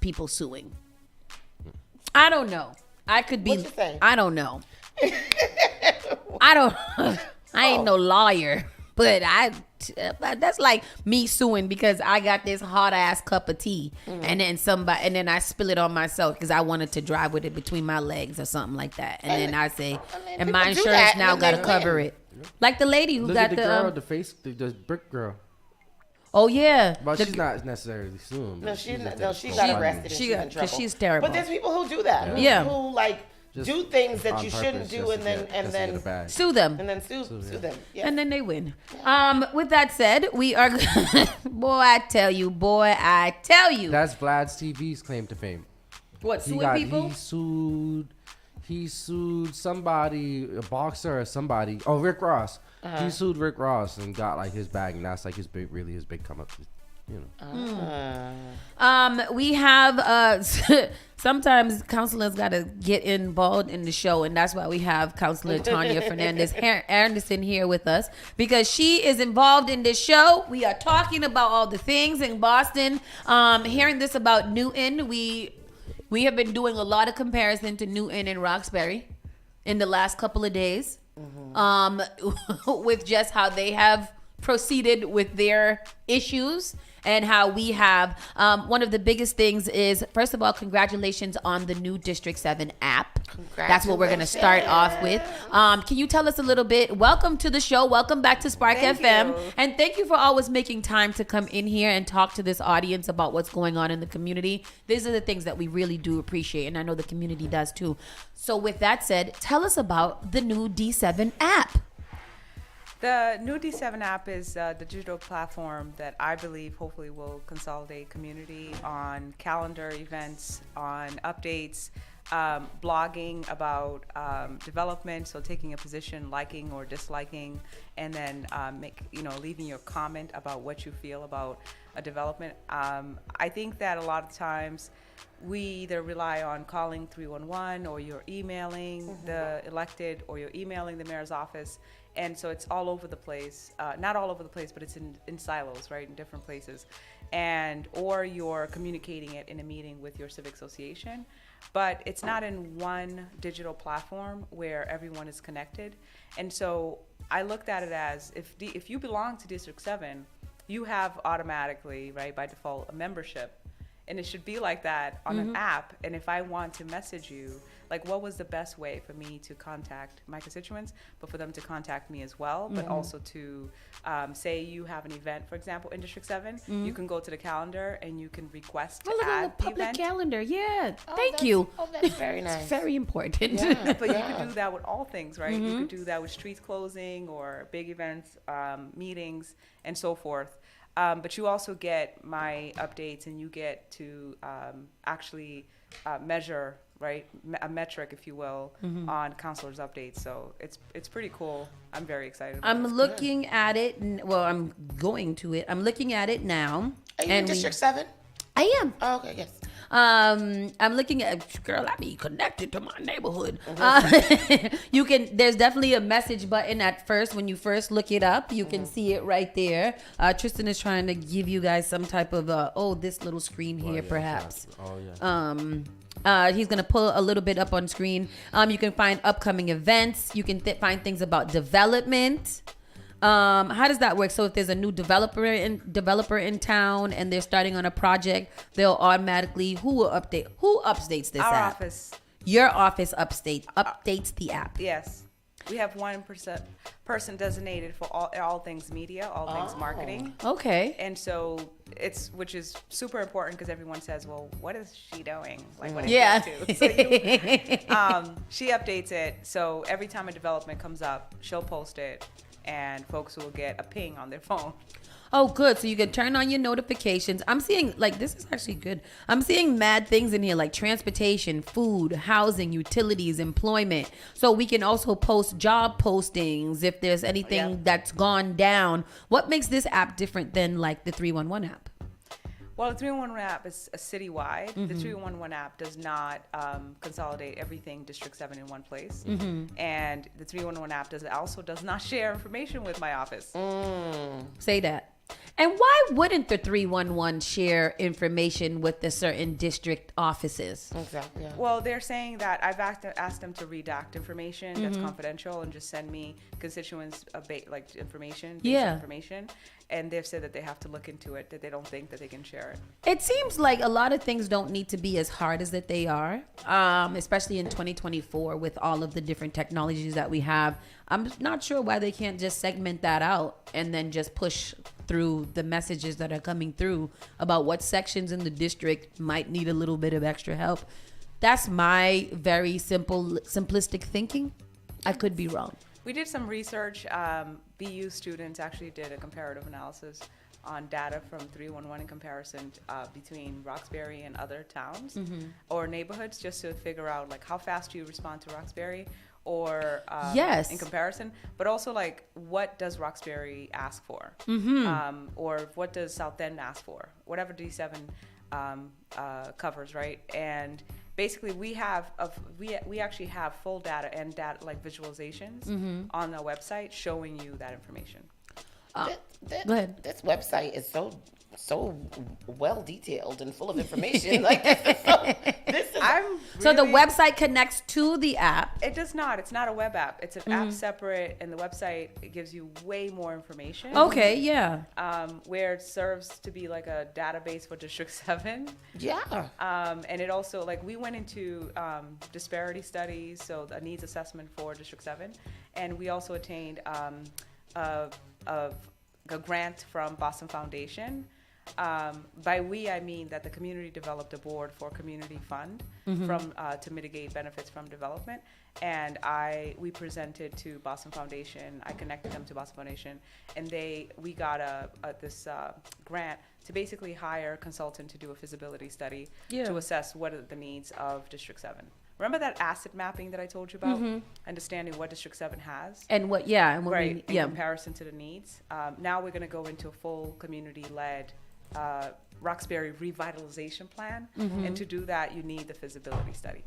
people suing. I don't know. I could be. What you think? I don't know. I ain't no lawyer, but that's like me suing because I got this hot ass cup of tea and then I spill it on myself because I wanted to drive with it between my legs or something like that, and then I say, and my insurance now got to cover it. Like the lady who got the girl, the brick girl. Oh yeah, but she's not necessarily suing. No, she got arrested. And she's in trouble. She's terrible. But there's people who do that. Yeah. Who like Just do things that on you purpose, shouldn't do, just and to then get- just to get a bag. Sue them. And then sue them. Yeah. And then they win. With that said, we are boy, I tell you. That's Vlad's TV's claim to fame. What, suing people? He sued somebody, a boxer or somebody. Oh, Rick Ross. He sued Rick Ross and got like his bag, and that's like his big come up. You know. We have sometimes counselors got to get involved in the show, and that's why we have Counselor Tania Fernandes Anderson here with us, because she is involved in this show. We are talking about all the things in Boston. Hearing this about Newton, we have been doing a lot of comparison to Newton and Roxbury in the last couple of days, with just how they have proceeded with their issues and how we have. One of the biggest things is, first of all, congratulations on the new District 7 app. That's what we're going to start off with. Can you tell us a little bit? Welcome to the show. Welcome back to Spark FM. And thank you for always making time to come in here and talk to this audience about what's going on in the community. These are the things that we really do appreciate, and I know the community does too. So with that said, tell us about the new D7 app. The new D7 app is the digital platform that I believe hopefully will consolidate community on calendar events, on updates, blogging about development, so taking a position, liking or disliking, and then leaving your comment about what you feel about a development. I think that a lot of times we either rely on calling 311 or you're emailing the elected or you're emailing the mayor's office. And so it's all over the place, not all over the place, but it's in silos, right, in different places. Or you're communicating it in a meeting with your civic association, but it's not in one digital platform where everyone is connected. And so I looked at it as if you belong to District 7, you have automatically, right, by default, a membership. And it should be like that on an app. And if I want to message you, like, what was the best way for me to contact my constituents, but for them to contact me as well, but also to say you have an event, for example, in District 7, you can go to the calendar and you can request to add the public event. calendar. Yeah, thank you. Oh, that's very nice. It's very important. Yeah, but you can do that with all things, right? You can do that with streets closing or big events, meetings, and so forth. But you also get my updates, and you get to actually measure, right, a metric, if you will, on counselors' updates. So it's pretty cool. I'm very excited about I'm looking at it. Well, I'm going to it. I'm looking at it now. Are you in District 7? I am. Oh, okay, yes. I'm looking at, girl, I be connected to my neighborhood. There's definitely a message button at first. When you first look it up, you can see it right there. Tristan is trying to give you guys some type of, this little screen here, perhaps. He's going to pull a little bit up on screen. You can find upcoming events. You can find things about development. How does that work? So if there's a new developer in town and they're starting on a project, they'll automatically who updates this Our app? office. Your office updates the app. Yes. We have one person designated for all things media, all things marketing. Okay. And so which is super important because everyone says, well, what is she doing? Like, what is she do? She updates it. So every time a development comes up, she'll post it, and folks will get a ping on their phone. Oh, good. So you can turn on your notifications. I'm seeing, this is actually good. I'm seeing mad things in here, like transportation, food, housing, utilities, employment. So we can also post job postings if there's anything that's gone down. What makes this app different than, like, the 311 app? Well, the 311 app is a citywide. The 311 app does not consolidate everything District 7 in one place. And the 311 app does not share information with my office. Say that. And why wouldn't the 311 share information with the certain district offices? Exactly. Yeah. Well, they're saying that I've asked them to redact information that's confidential and just send me constituents information. And they've said that they have to look into it, that they don't think that they can share it. It seems like a lot of things don't need to be as hard as that they are, especially in 2024 with all of the different technologies that we have. I'm not sure why they can't just segment that out and then just push through the messages that are coming through about what sections in the district might need a little bit of extra help. That's my very simplistic thinking. I could be wrong. We did some research. BU students actually did a comparative analysis on data from 311 in comparison between Roxbury and other towns or neighborhoods, just to figure out like how fast do you respond to Roxbury or in comparison, but also like what does Roxbury ask for, or what does South End ask for, whatever D7 covers, right? And basically we actually have full data and data like visualizations on our website showing you that information. Go ahead. This website is so well detailed and full of information. Like this is So the website connects to the app. It does not. It's not a web app. It's an app separate, and the website it gives you way more information. Okay, yeah. Where it serves to be like a database for District 7. Yeah. And it also like we went into disparity studies, so a needs assessment for District 7, and we also attained a grant from Boston Foundation. By we, I mean that the community developed a board for community fund to mitigate benefits from development. And we presented to Boston Foundation. I connected them to Boston Foundation, and we got this grant to basically hire a consultant to do a feasibility study to assess what are the needs of District 7. Remember that asset mapping that I told you about? Understanding what District 7 has. And what, in comparison to the needs. Now we're going to go into a full community-led Roxbury revitalization plan. And to do that, you need the feasibility study.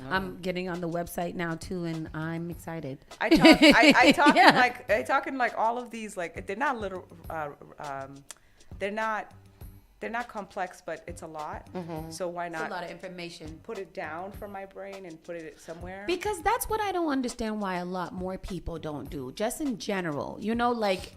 I'm getting on the website now too, and I'm excited. I talk in like all of these, like they're not little, they're not complex, but it's a lot. So why not? It's a lot of information. Put it down from my brain and put it somewhere. Because that's what I don't understand why a lot more people don't do. Just in general, you know, like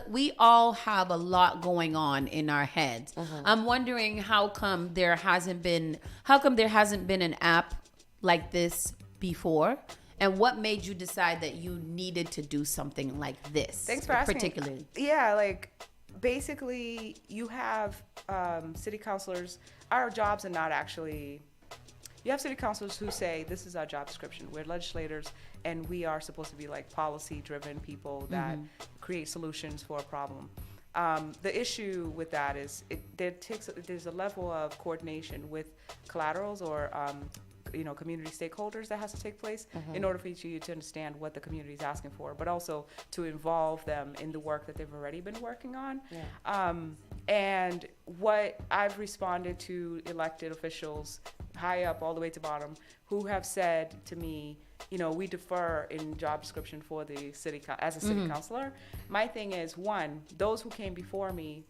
we all have a lot going on in our heads. I'm wondering how come there hasn't been an app like this before, and what made you decide that you needed to do something like this? Thanks for asking. Particularly. Yeah, like. Basically, you have city councilors. Our jobs are not actually. You have city councilors who say this is our job description. We're legislators, and we are supposed to be like policy-driven people that create solutions for a problem. The issue with that is there's a level of coordination with collaterals or community stakeholders that has to take place in order for you to understand what the community is asking for, but also to involve them in the work that they've already been working on. And what I've responded to elected officials, high up all the way to bottom, who have said to me, we defer in job description for the city as a city councilor. My thing is, one, those who came before me,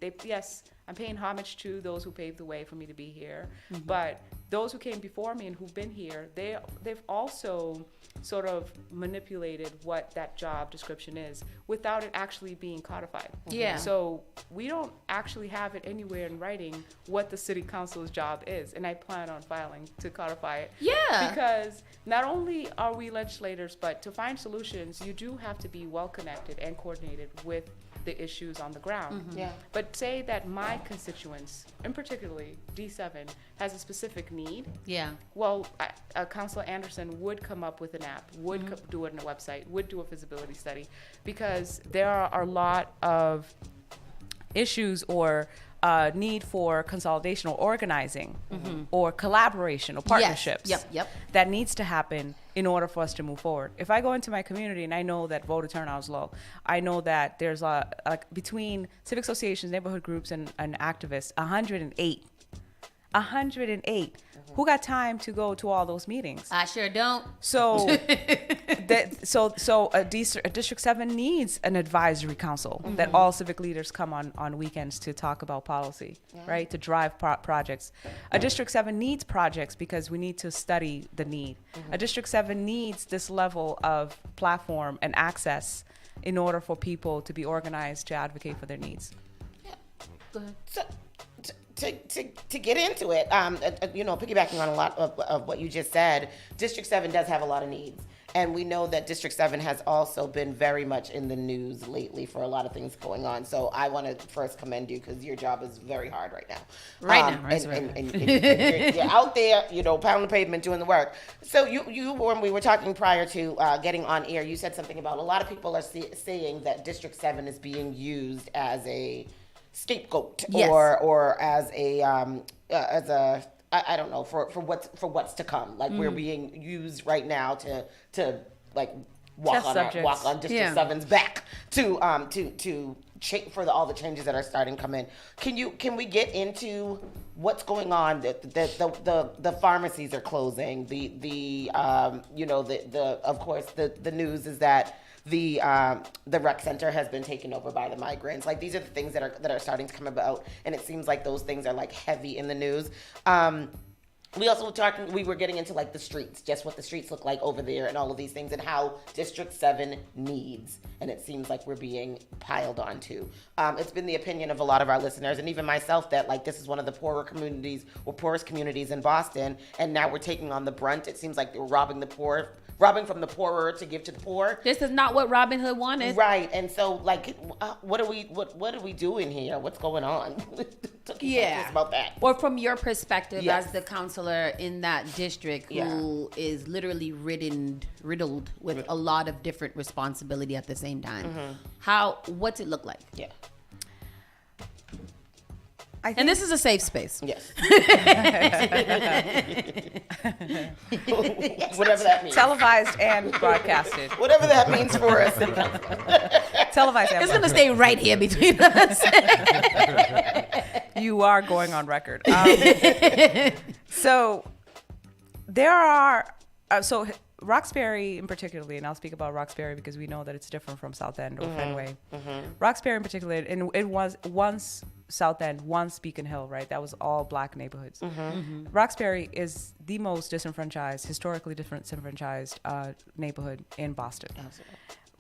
I'm paying homage to those who paved the way for me to be here, but those who came before me and who've been here, they've also sort of manipulated what that job description is without it actually being codified. So we don't actually have it anywhere in writing what the city council's job is, and I plan on filing to codify it. Because not only are we legislators, but to find solutions, you do have to be well connected and coordinated with the issues on the ground. But say that my constituents, and particularly D7, has a specific need. Well, Councilor Anderson would come up with an app, would do it on a website, would do a feasibility study, because there are a lot of issues or need for consolidation or organizing or collaboration or partnerships that needs to happen in order for us to move forward. If I go into my community and I know that voter turnout is low, I know that there's between civic associations, neighborhood groups, and activists, 108. Who got time to go to all those meetings? I sure don't. So, a District 7 needs an advisory council that all civic leaders come on weekends to talk about policy, right? To drive projects. A District 7 needs projects because we need to study the need. A District 7 needs this level of platform and access in order for people to be organized to advocate for their needs. Go ahead. So, to get into it, piggybacking on a lot of what you just said, District 7 does have a lot of needs. And we know that District 7 has also been very much in the news lately for a lot of things going on. So I want to first commend you because your job is very hard right now. And you're out there, pounding the pavement, doing the work. So you when we were talking prior to getting on air, you said something about a lot of people are saying that District 7 is being used as a scapegoat or as a I don't know for what's to come. Like we're being used right now to like walk on District 7's back to all the changes that are starting to come in. Can we get into what's going on? The pharmacies are closing. Of course the news is that the rec center has been taken over by the migrants. Like, these are the things that are starting to come about, and it seems like those things are like heavy in the news. We were getting into like the streets, just what the streets look like over there and all of these things, and how District 7 needs, and it seems like we're being piled onto. It's been the opinion of a lot of our listeners, and even myself, that like this is one of the poorest communities in Boston, and now we're taking on the brunt. It seems like they're robbing from the poorer to give to the poor. This is not what Robin Hood wanted. Right. And so, like, what are we doing here? What's going on? Yeah. About that. Or from your perspective, Yes. as the counselor in that district who is literally riddled with a lot of different responsibility at the same time. What's it look like? Yeah. And this is a safe space. Yes. Whatever that means. Televised and broadcasted. Whatever that means for us. Televised and It's going to stay right here between us. You are going on record. So there are... Roxbury in particular, and I'll speak about Roxbury because we know that it's different from South End or Fenway. Roxbury in particular, and it was once South End, once Beacon Hill, right? That was all black neighborhoods. Roxbury is the most historically disenfranchised neighborhood in Boston. Absolutely.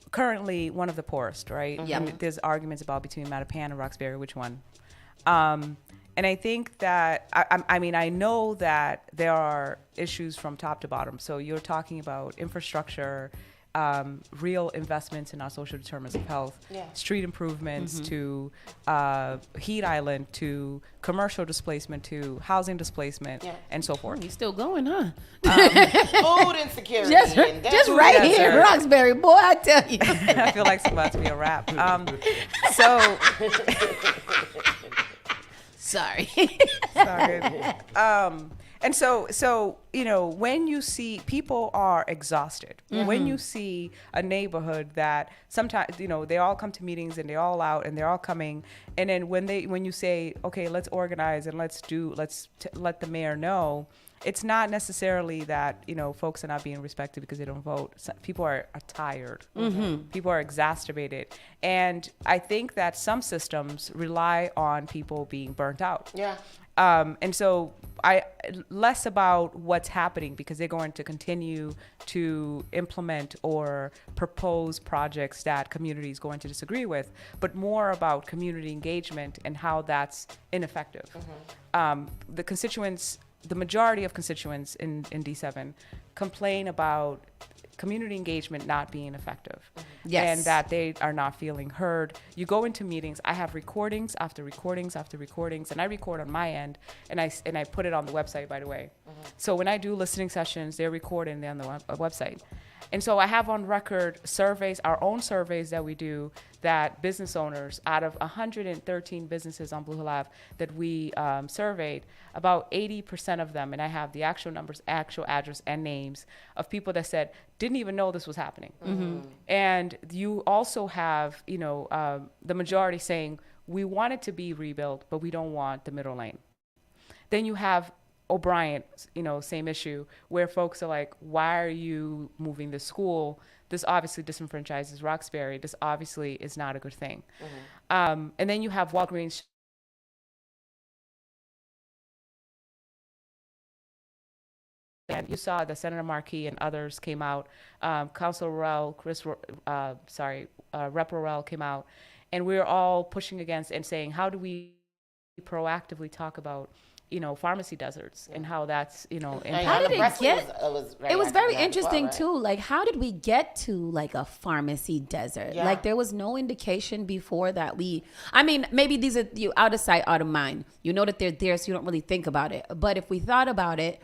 Currently one of the poorest, right? Yeah. There's arguments about between Mattapan and Roxbury, which one. And I think that, I know that there are issues from top to bottom. So you're talking about infrastructure, real investments in our social determinants of health, street improvements to heat island, to commercial displacement, to housing displacement, and so forth. You're still going, huh? Food insecurity. Just right here in Roxbury, boy, I tell you. I feel like it's about to be a wrap. Sorry. And so when you see people are exhausted, when you see a neighborhood that sometimes they all come to meetings and they're all out and they're all coming, and then when you say, okay, let's organize and let's let the mayor know, it's not necessarily that folks are not being respected because they don't vote. People are tired. People are exacerbated, and I think that some systems rely on people being burnt out. Yeah. And so less about what's happening because they're going to continue to implement or propose projects that community is going to disagree with, but more about community engagement and how that's ineffective. The majority of constituents in D7 complain about community engagement not being effective. Yes. And that they are not feeling heard. You go into meetings, I have recordings after recordings after recordings, and I record on my end, and I put it on the website, by the way. So when I do listening sessions, they're recorded on the website. And so I have on record surveys, our own surveys that we do, that business owners, out of 113 businesses on Blue Hill Ave that we surveyed, about 80% of them, and I have the actual numbers, actual address, and names of people that said, didn't even know this was happening. And you also have, the majority saying, we want it to be rebuilt, but we don't want the middle lane. Then you have O'Brien, same issue, where folks are like, why are you moving the school? This obviously disenfranchises Roxbury. This obviously is not a good thing. And then you have Walgreens. And you saw that Senator Markey and others came out. Councilor Rel, Rep. Rel came out. And we're all pushing against and saying, how do we proactively talk about pharmacy deserts and how that's, how did it get? It was very interesting too. Like, how did we get to like a pharmacy desert? Yeah. Like, there was no indication before that maybe these are out of sight, out of mind. You know that they're there, so you don't really think about it. But if we thought about it,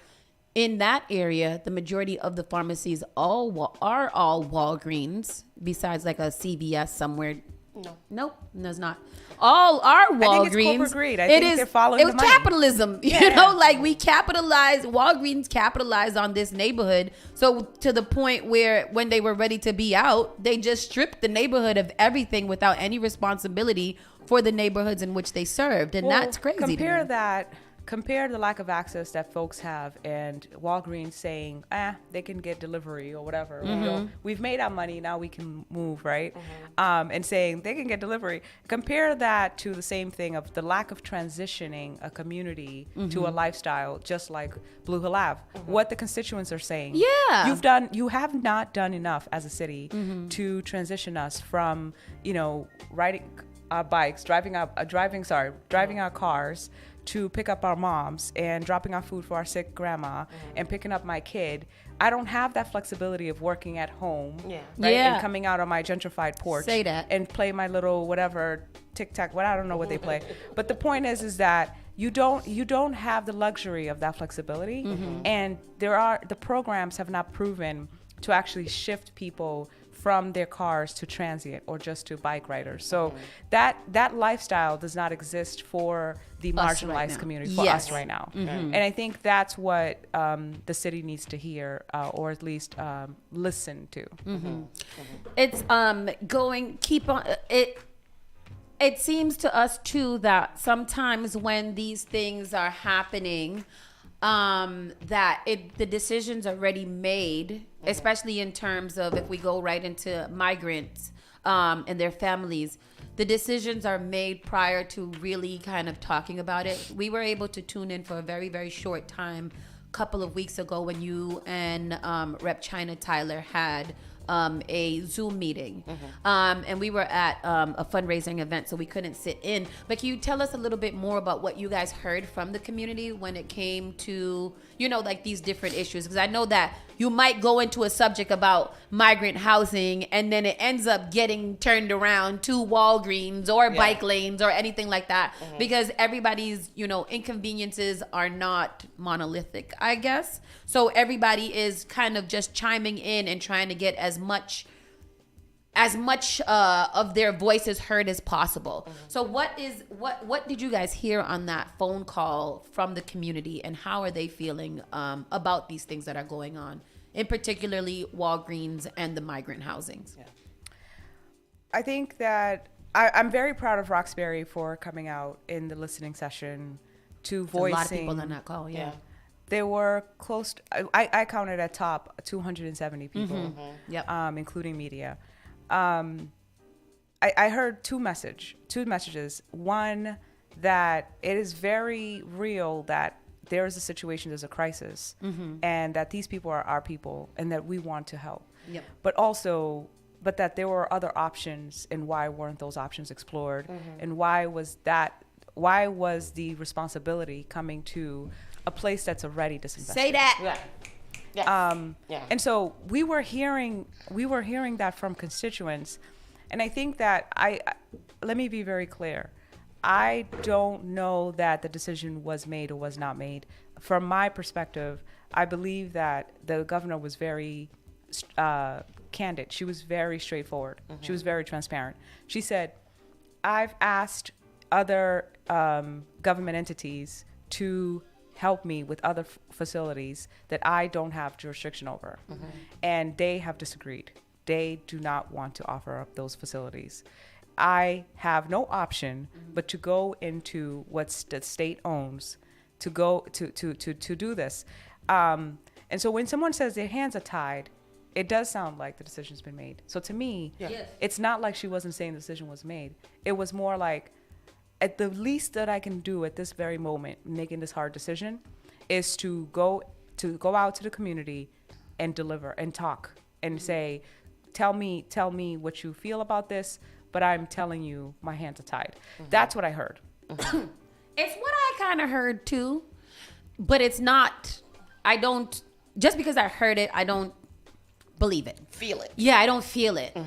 in that area, the majority of the pharmacies are all Walgreens, besides like a CVS somewhere No. Nope, there's not. All our Walgreens. I think it's corporate greed. I think they're following the money. Capitalism. You know, like we capitalize. Walgreens capitalized on this neighborhood. So to the point where when they were ready to be out, they just stripped the neighborhood of everything without any responsibility for the neighborhoods in which they served, and that's crazy. Compare the lack of access that folks have and Walgreens saying, they can get delivery or whatever. You know, we've made our money, now we can move, right? And saying they can get delivery. Compare that to the same thing of the lack of transitioning a community to a lifestyle, just like Blue Hill Ave. What the constituents are saying. Yeah. You have not done enough as a city to transition us from, you know, riding our bikes, driving our cars, to pick up our moms and dropping off food for our sick grandma and picking up my kid. I don't have that flexibility of working at home, right? And coming out on my gentrified porch and play my little whatever tic-tac, I don't know what they play. But the point is that you don't have the luxury of that flexibility, and the programs have not proven to actually shift people from their cars to transient or just to bike riders. So that lifestyle does not exist for the marginalized community, for us right now. And I think that's what the city needs to hear, or at least listen to. It's it seems to us too that sometimes when these things are happening, the decisions are already made, especially in terms of if we go right into migrants and their families. The decisions are made prior to really kind of talking about it. We were able to tune in for a very, very short time a couple of weeks ago when you and Rep. China Tyler had a Zoom meeting. And we were at a fundraising event, so we couldn't sit in. But can you tell us a little bit more about what you guys heard from the community when it came to, you know, like these different issues? Because I know that you might go into a subject about migrant housing and then it ends up getting turned around to Walgreens or bike lanes or anything like that, because everybody's, you know, inconveniences are not monolithic, I guess. So everybody is kind of just chiming in and trying to get as much of their voices heard as possible. So what did you guys hear on that phone call from the community, and how are they feeling about these things that are going on, in particularly Walgreens and the migrant housings? I think that I'm very proud of Roxbury for coming out in the listening session to voicing. A lot of people on that call, There were close to, I counted at top 270 people, including media. I heard two messages. One, that it is very real that there is a situation, there's a crisis, and that these people are our people and that we want to help. But that there were other options, and why weren't those options explored? And why was the responsibility coming to a place that's already disinvested? Say that. And so we were hearing that from constituents, and I think that let me be very clear. I don't know that the decision was made or was not made. From my perspective, I believe that the governor was very candid. She was very straightforward. She was very transparent. She said, I've asked other government entities to help me with other facilities that I don't have jurisdiction over. And they have disagreed. They do not want to offer up those facilities. I have no option but to go into what the state owns to go to do this. And so when someone says their hands are tied, it does sound like the decision's been made. So to me, it's not like she wasn't saying the decision was made. It was more like, at the least that I can do at this very moment, making this hard decision, is to go out to the community and deliver and talk and say, tell me what you feel about this, but I'm telling you my hands are tied. That's what I heard. It's what I kind of heard too, but it's not, just because I heard it, I don't believe it. Feel it. Yeah, I don't feel it.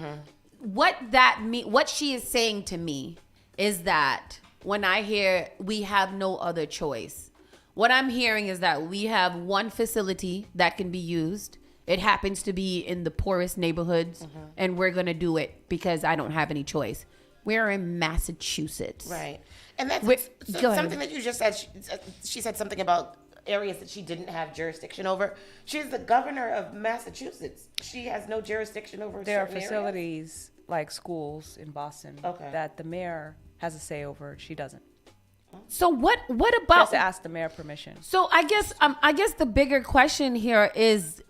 What she is saying to me is that when I hear we have no other choice, what I'm hearing is that we have one facility that can be used. It happens to be in the poorest neighborhoods, and we're going to do it because I don't have any choice. We're in Massachusetts. Right. And that's something that you just said. She said something about areas that she didn't have jurisdiction over. She's the governor of Massachusetts. She has no jurisdiction over There are certain facilities like schools in Boston that the mayor has a say over. She doesn't. So what about? She has to ask the mayor permission. So I guess the bigger question here is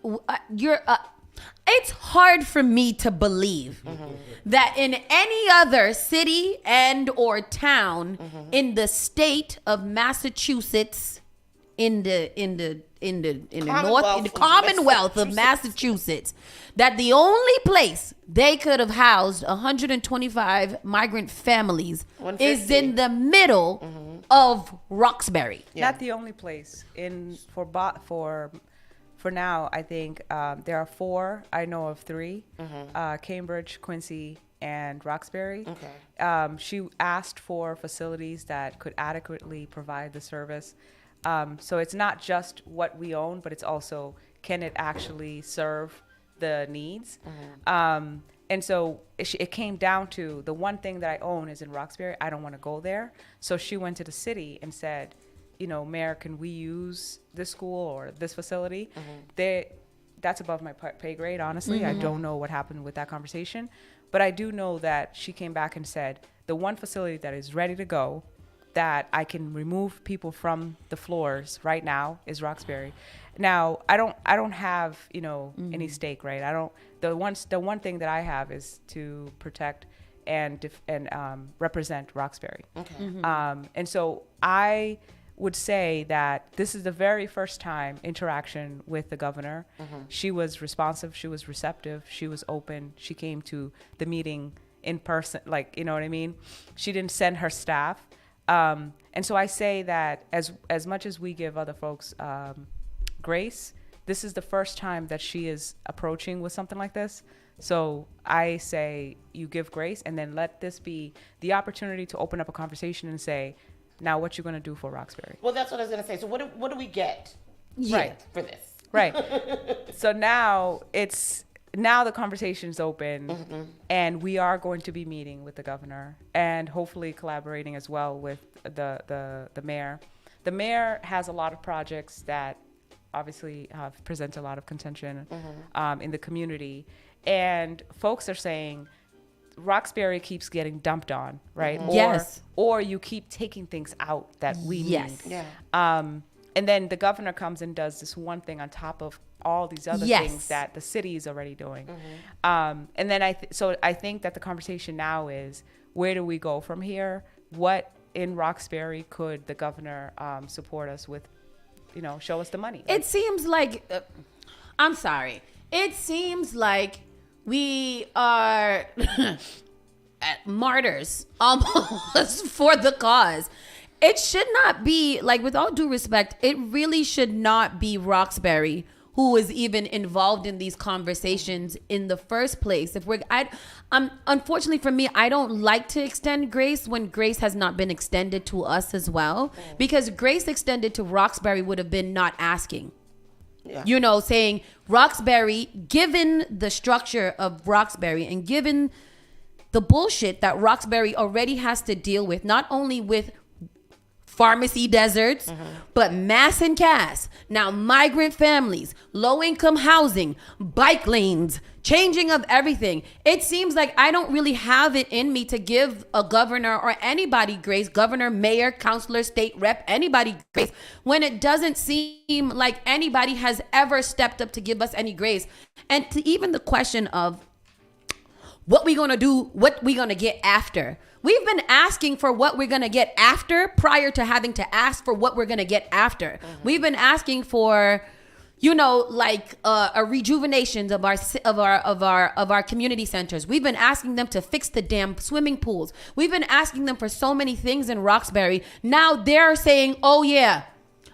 it's hard for me to believe that in any other city and or town in the state of Massachusetts, in the Commonwealth of Massachusetts, that the only place they could have housed 125 migrant families is in the middle of Roxbury. Not the only place. For now, I think there are 4. I know of 3: Cambridge, Quincy, and Roxbury. She asked for facilities that could adequately provide the service. So it's not just what we own, but it's also, can it actually serve the needs? And so it came down to, the one thing that I own is in Roxbury. I don't want to go there. So she went to the city and said, Mayor, can we use this school or this facility? That's above my pay grade, honestly. I don't know what happened with that conversation. But I do know that she came back and said, the one facility that is ready to go, that I can remove people from the floors right now, is Roxbury. Now, I don't have, any stake, right? The one thing that I have is to protect and represent Roxbury. And so I would say that this is the very first time interaction with the governor. She was responsive, she was receptive, she was open. She came to the meeting in person, you know what I mean? She didn't send her staff. And so I say that as much as we give other folks grace, this is the first time that she is approaching with something like this. So I say you give grace, and then let this be the opportunity to open up a conversation and say, now what you're going to do for Roxbury. Well, that's what I was going to say. So what do we get for this? Right. So now the conversation is open, and we are going to be meeting with the governor and hopefully collaborating as well with the mayor. The mayor has a lot of projects that obviously present a lot of contention in the community, and folks are saying Roxbury keeps getting dumped on, right? Or you keep taking things out that we need. And then the governor comes and does this one thing on top of all these other things that the city is already doing. And then I think that the conversation now is, where do we go from here? What in Roxbury could the governor support us with, show us the money? It seems like, I'm sorry. It seems like we are martyrs almost for the cause. It should not be, with all due respect, it really should not be Roxbury who is even involved in these conversations in the first place. Unfortunately for me, I don't like to extend grace when grace has not been extended to us as well, because grace extended to Roxbury would have been not asking. Saying Roxbury, given the structure of Roxbury and given the bullshit that Roxbury already has to deal with, not only with pharmacy deserts, but mass and caste, now migrant families, low-income housing, bike lanes, changing of everything. It seems like I don't really have it in me to give a governor or anybody grace, governor, mayor, councilor, state rep, anybody grace, when it doesn't seem like anybody has ever stepped up to give us any grace. And to even the question of what we gonna do, what we gonna get after. We've been asking for what we're going to get after prior to having to ask for what we're going to get after. We've been asking for, a rejuvenation of our community centers. We've been asking them to fix the damn swimming pools. We've been asking them for so many things in Roxbury. Now they're saying, oh yeah,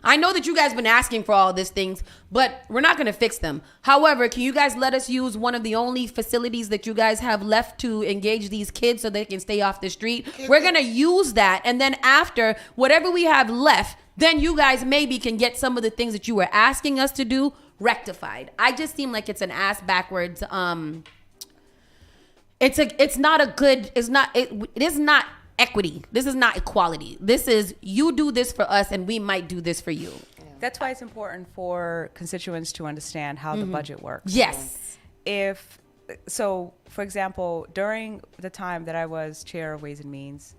I know that you guys been asking for all these things, but we're not going to fix them. However, can you guys let us use one of the only facilities that you guys have left to engage these kids so they can stay off the street? We're going to use that. And then after, whatever we have left, then you guys maybe can get some of the things that you were asking us to do rectified. I just seem like it's an ass backwards It is not equity. This is not equality. This is, you do this for us and we might do this for you. That's why it's important for constituents to understand how the budget works. Yes. For example, during the time that I was chair of Ways and Means,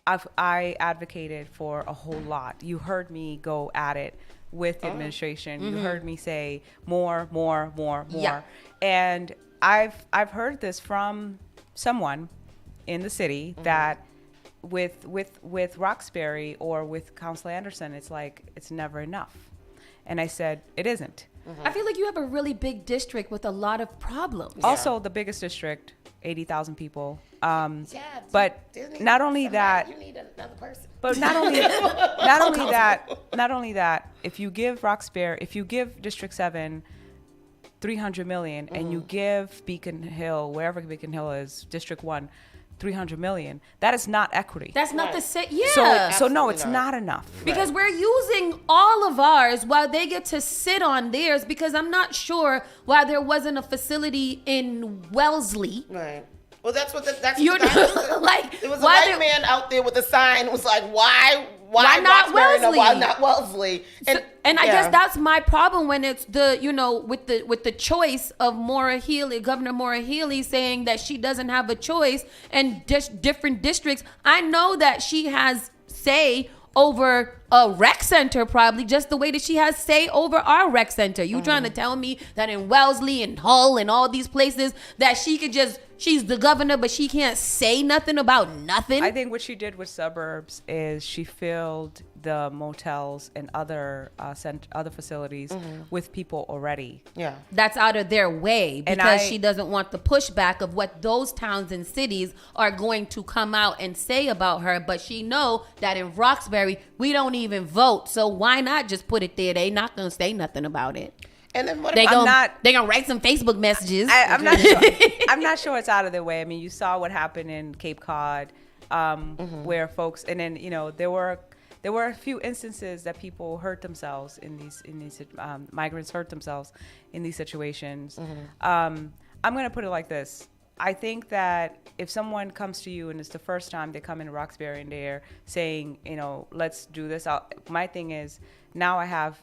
I advocated for a whole lot. You heard me go at it with the administration. You heard me say more. Yeah. And I've heard this from someone in the city that with Roxbury or with Councilor Anderson, it's like, it's never enough. And I said, it isn't. I feel like you have a really big district with a lot of problems. Also, the biggest district, 80,000 people. But not only that, you need another person. But not only that, if you give District 7 $300 million and you give Beacon Hill, wherever Beacon Hill is, District 1, $300 million, that is not equity. That's not the same. Yeah. So no, it's not enough. Because we're using all of ours while they get to sit on theirs, because I'm not sure why there wasn't a facility in Wellesley. Right. Well, that's what like, it was a white man out there with a sign. It was like, why not Wellesley? Why not Wellesley? And I guess that's my problem when it's with the choice of Governor Maura Healey saying that she doesn't have a choice, and just different districts. I know that she has say over a rec center, probably just the way that she has say over our rec center. You trying to tell me that in Wellesley and Hull and all these places that she could just, she's the governor, but she can't say nothing about nothing? I think what she did with suburbs is she filled the motels and other facilities with people already. Yeah. That's out of their way, because she doesn't want the pushback of what those towns and cities are going to come out and say about her. But she know that in Roxbury, we don't even vote. So why not just put it there? They not going to say nothing about it. And then what they gonna write some Facebook messages. I'm not sure. I'm not sure it's out of their way. I mean, you saw what happened in Cape Cod, where folks, and then there were a few instances that people hurt themselves in these migrants hurt themselves in these situations. I'm gonna put it like this. I think that if someone comes to you and it's the first time they come into Roxbury and they're saying, let's do this, my thing is, now I have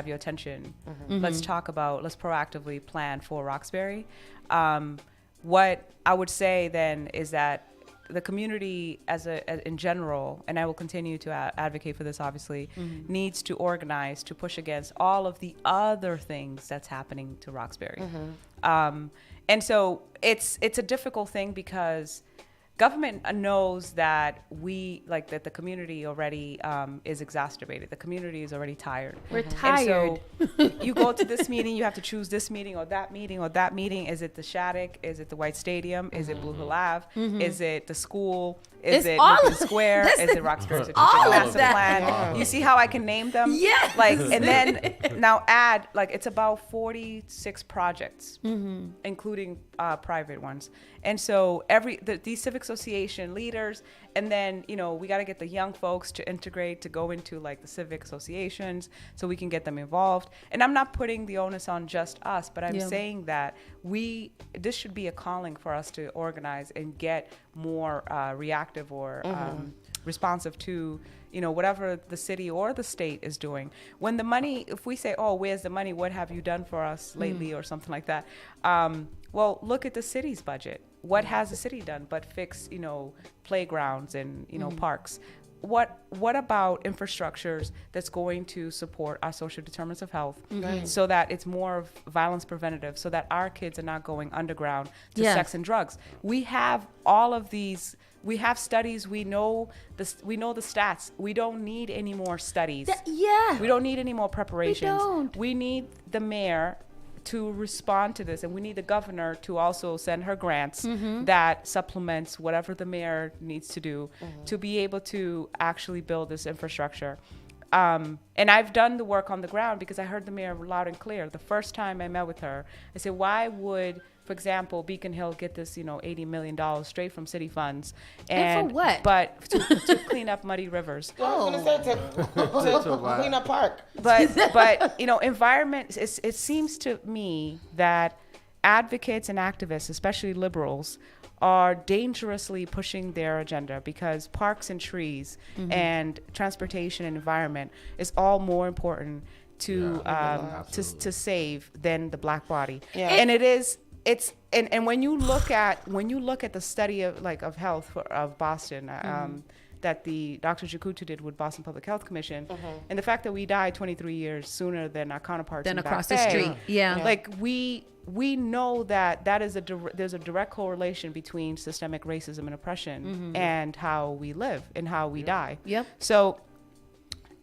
your attention. Let's proactively plan for Roxbury. What I would say then is that the community in general, and I will continue to advocate for this obviously, needs to organize to push against all of the other things that's happening to Roxbury. And so it's a difficult thing because government knows that that the community already is exacerbated. The community is already tired. We're tired. And so you go to this meeting, you have to choose this meeting or that meeting or that meeting. Is it the Shattuck? Is it the White Stadium? Is it Blue Hill Ave? Is it the school? Is it Lincoln Square? Is it Roxbury Strategic Master Plan? You see how I can name them? Yeah. And then now add, it's about 46 projects, including private ones. And so these civic association leaders, and then, we got to get the young folks to integrate, to go into the civic associations so we can get them involved. And I'm not putting the onus on just us, but I'm saying that this should be a calling for us to organize and get more reactive or responsive to whatever the city or the state is doing. When the money, if we say, oh, where's the money? What have you done for us lately or something like that? Well, look at the city's budget. What has the city done but fix, playgrounds and, parks? What about infrastructures that's going to support our social determinants of health so that it's more of violence preventative, so that our kids are not going underground to sex and drugs? We have all of these. We have studies. We know the stats. We don't need any more studies. We don't need any more preparations. We need the mayor to respond to this, and we need the governor to also send her grants that supplements whatever the mayor needs to do to be able to actually build this infrastructure. And I've done the work on the ground because I heard the mayor loud and clear. The first time I met with her, I said, why would, for example, Beacon Hill get this, $80 million straight from city funds? And for what? But to clean up muddy rivers. I was going to say to clean up park. But environment, it seems to me that advocates and activists, especially liberals, are dangerously pushing their agenda, because parks and trees and transportation and environment is all more important to to save than the black body. And and when you look at the study of health of Boston, that the Dr. Jakutu did with Boston Public Health Commission, and the fact that we died 23 years sooner than our counterparts in across Back the Bay, street. like we know that is there's a direct correlation between systemic racism and oppression and how we live and how we die. So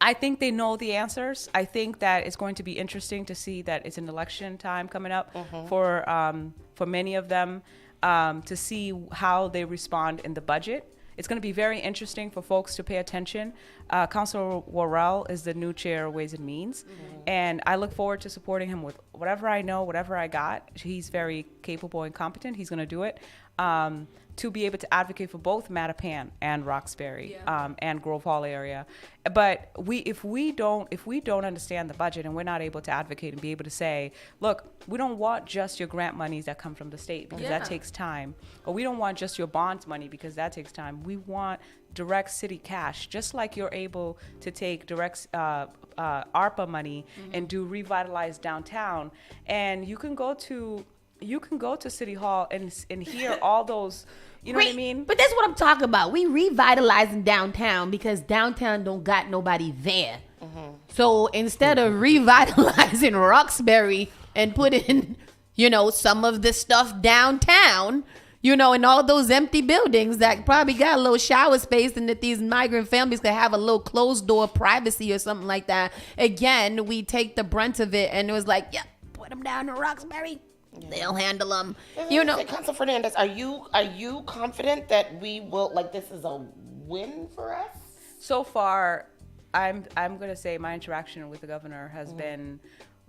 I think they know the answers. I think that it's going to be interesting to see that it's an election time coming up for many of them, to see how they respond in the budget. It's going to be very interesting for folks to pay attention. Councilor Worrell is the new chair of Ways and Means, and I look forward to supporting him with whatever I know, whatever I got. He's very capable and competent. He's going to do it. To be able to advocate for both Mattapan and Roxbury and Grove Hall area. But if we don't understand the budget, and we're not able to advocate and be able to say, look, we don't want just your grant monies that come from the state, because that takes time. Or we don't want just your bonds money, because that takes time. We want direct city cash, just like you're able to take direct ARPA money and do revitalize downtown. And you can go to City Hall and hear all those, you know what I mean? But that's what I'm talking about. We revitalizing downtown because downtown don't got nobody there. So instead of revitalizing Roxbury and putting, some of the stuff downtown, and all those empty buildings that probably got a little shower space, and that these migrant families could have a little closed door privacy or something like that. Again, we take the brunt of it, and it was like, put them down to Roxbury. They'll handle them. Councilor Fernandes, are you confident that we will, this is a win for us? So far, I'm going to say my interaction with the governor has been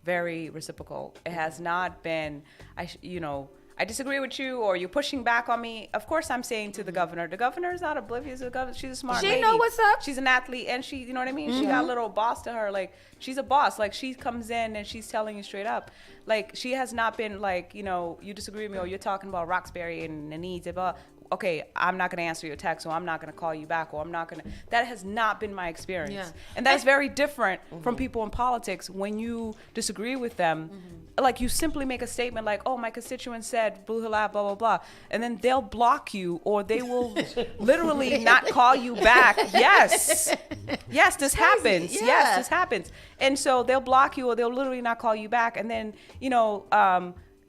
very reciprocal. It has not been, I disagree with you, or you're pushing back on me. Of course, I'm saying to the governor is not oblivious. The governor, she's a smart lady. She know what's up. She's an athlete, and she, you know what I mean? She got a little boss to her. Like, she's a boss. Like, she comes in and she's telling you straight up. Like, she has not been like, you disagree with me, or you're talking about Roxbury and the needs of, okay, I'm not going to answer your text, or I'm not going to call you back, or I'm not going to. That has not been my experience. And that's very different from people in politics. When you disagree with them, like, you simply make a statement like, oh, my constituent said, blah, blah, blah, blah, blah. And then they'll block you, or they will literally not call you back. Yes, this happens. Yes, this happens. And so they'll block you, or they'll literally not call you back. And then,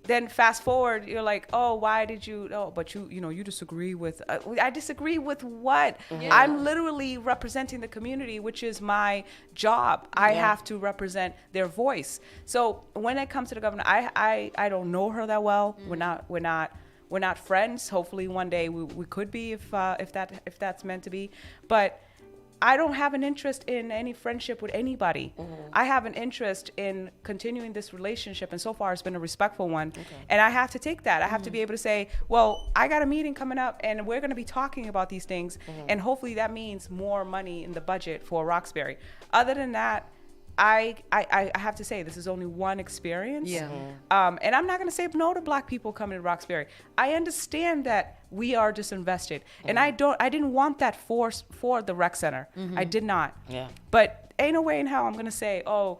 then fast forward, you're like, oh, why did you? Oh, but you disagree with. I disagree with what? I'm literally representing the community, which is my job. I have to represent their voice. So when it comes to the governor, I don't know her that well. We're not friends. Hopefully one day we could be if that's meant to be. But I don't have an interest in any friendship with anybody. I have an interest in continuing this relationship, and so far it's been a respectful one. And I have to take that. I have to be able to say, well, I got a meeting coming up, and we're going to be talking about these things, and hopefully that means more money in the budget for Roxbury. Other than that, I have to say, this is only one experience. And I'm not going to say no to black people coming to Roxbury. I understand that we are disinvested, and I didn't want that for the rec center. I did not. But ain't no way in hell I'm going to say, oh,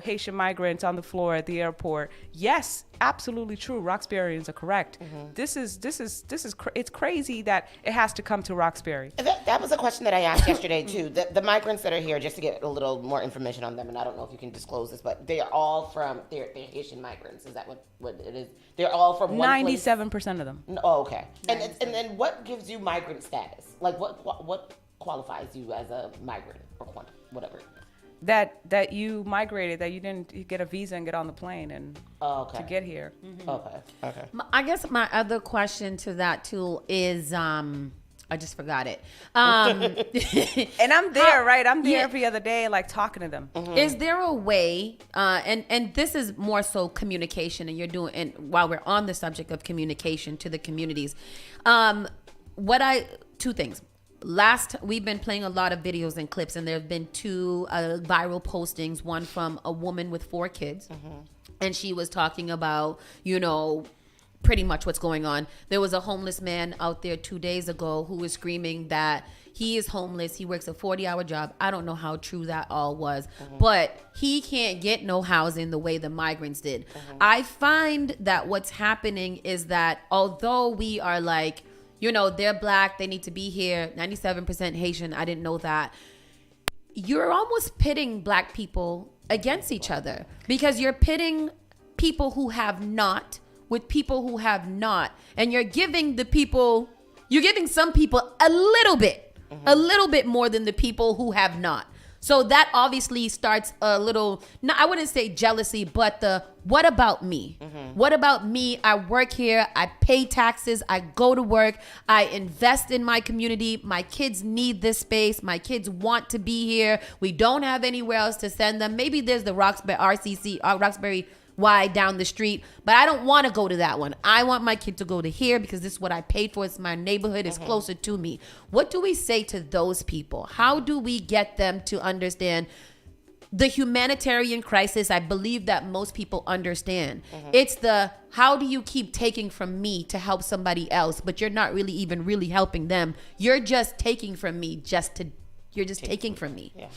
Haitian migrants on the floor at the airport. Yes, absolutely true. Roxburyans are correct. This is it's crazy that it has to come to Roxbury. That was a question that I asked yesterday too. The migrants that are here, just to get a little more information on them, and I don't know if you can disclose this, but they are all from they're Haitian migrants. Is that what it is? They're all from 97% of them. Oh, okay. And then what gives you migrant status? Like what qualifies you as a migrant or whatever? That you migrated, that you didn't get a visa and get on the plane and to get here. Okay. I guess my other question to that too is, I just forgot it. And I'm there, right? I'm there every other day, like talking to them. Is there a way, and this is more so communication, and you're doing, and while we're on the subject of communication to the communities, two things. We've been playing a lot of videos and clips, and there have been two viral postings, one from a woman with 4 kids, and she was talking about, pretty much what's going on. There was a homeless man out there 2 days ago who was screaming that he is homeless. He works a 40-hour job. I don't know how true that all was, but he can't get no housing the way the migrants did. I find that what's happening is that although we are like, you know, they're black, they need to be here, 97% Haitian, I didn't know that. You're almost pitting black people against each other because you're pitting people who have not with people who have not, and you're giving some people a little bit more than the people who have not. So that obviously starts a little, no, I wouldn't say jealousy, but what about me? What about me? I work here, I pay taxes, I go to work, I invest in my community. My kids need this space. My kids want to be here. We don't have anywhere else to send them. Maybe there's the Roxbury Y down the street, but I don't want to go to that one. I want my kid to go to here because this is what I paid for. It's my neighborhood. It's closer to me. What do we say to those people? How do we get them to understand the humanitarian crisis? I believe that most people understand. It's how do you keep taking from me to help somebody else, but you're not really even really helping them. You're just taking from me taking from me. Yeah.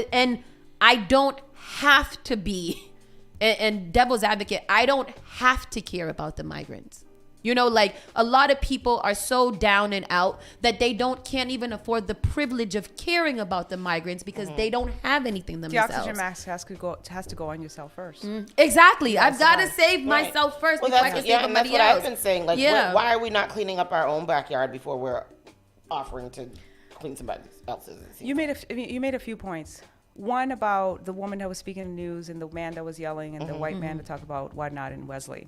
And I don't have to be and devil's advocate, I don't have to care about the migrants. You know, like a lot of people are so down and out that they can't even afford the privilege of caring about the migrants because they don't have anything themselves. The oxygen mask has to go on yourself first. Exactly. Yes, I've got to save myself first before I can save somebody else. That's what I've been saying. Like, why are we not cleaning up our own backyard before we're offering to clean somebody else's? You made a few points. One about the woman that was speaking in the news and the man that was yelling and the white man that talked about whatnot in Wesley.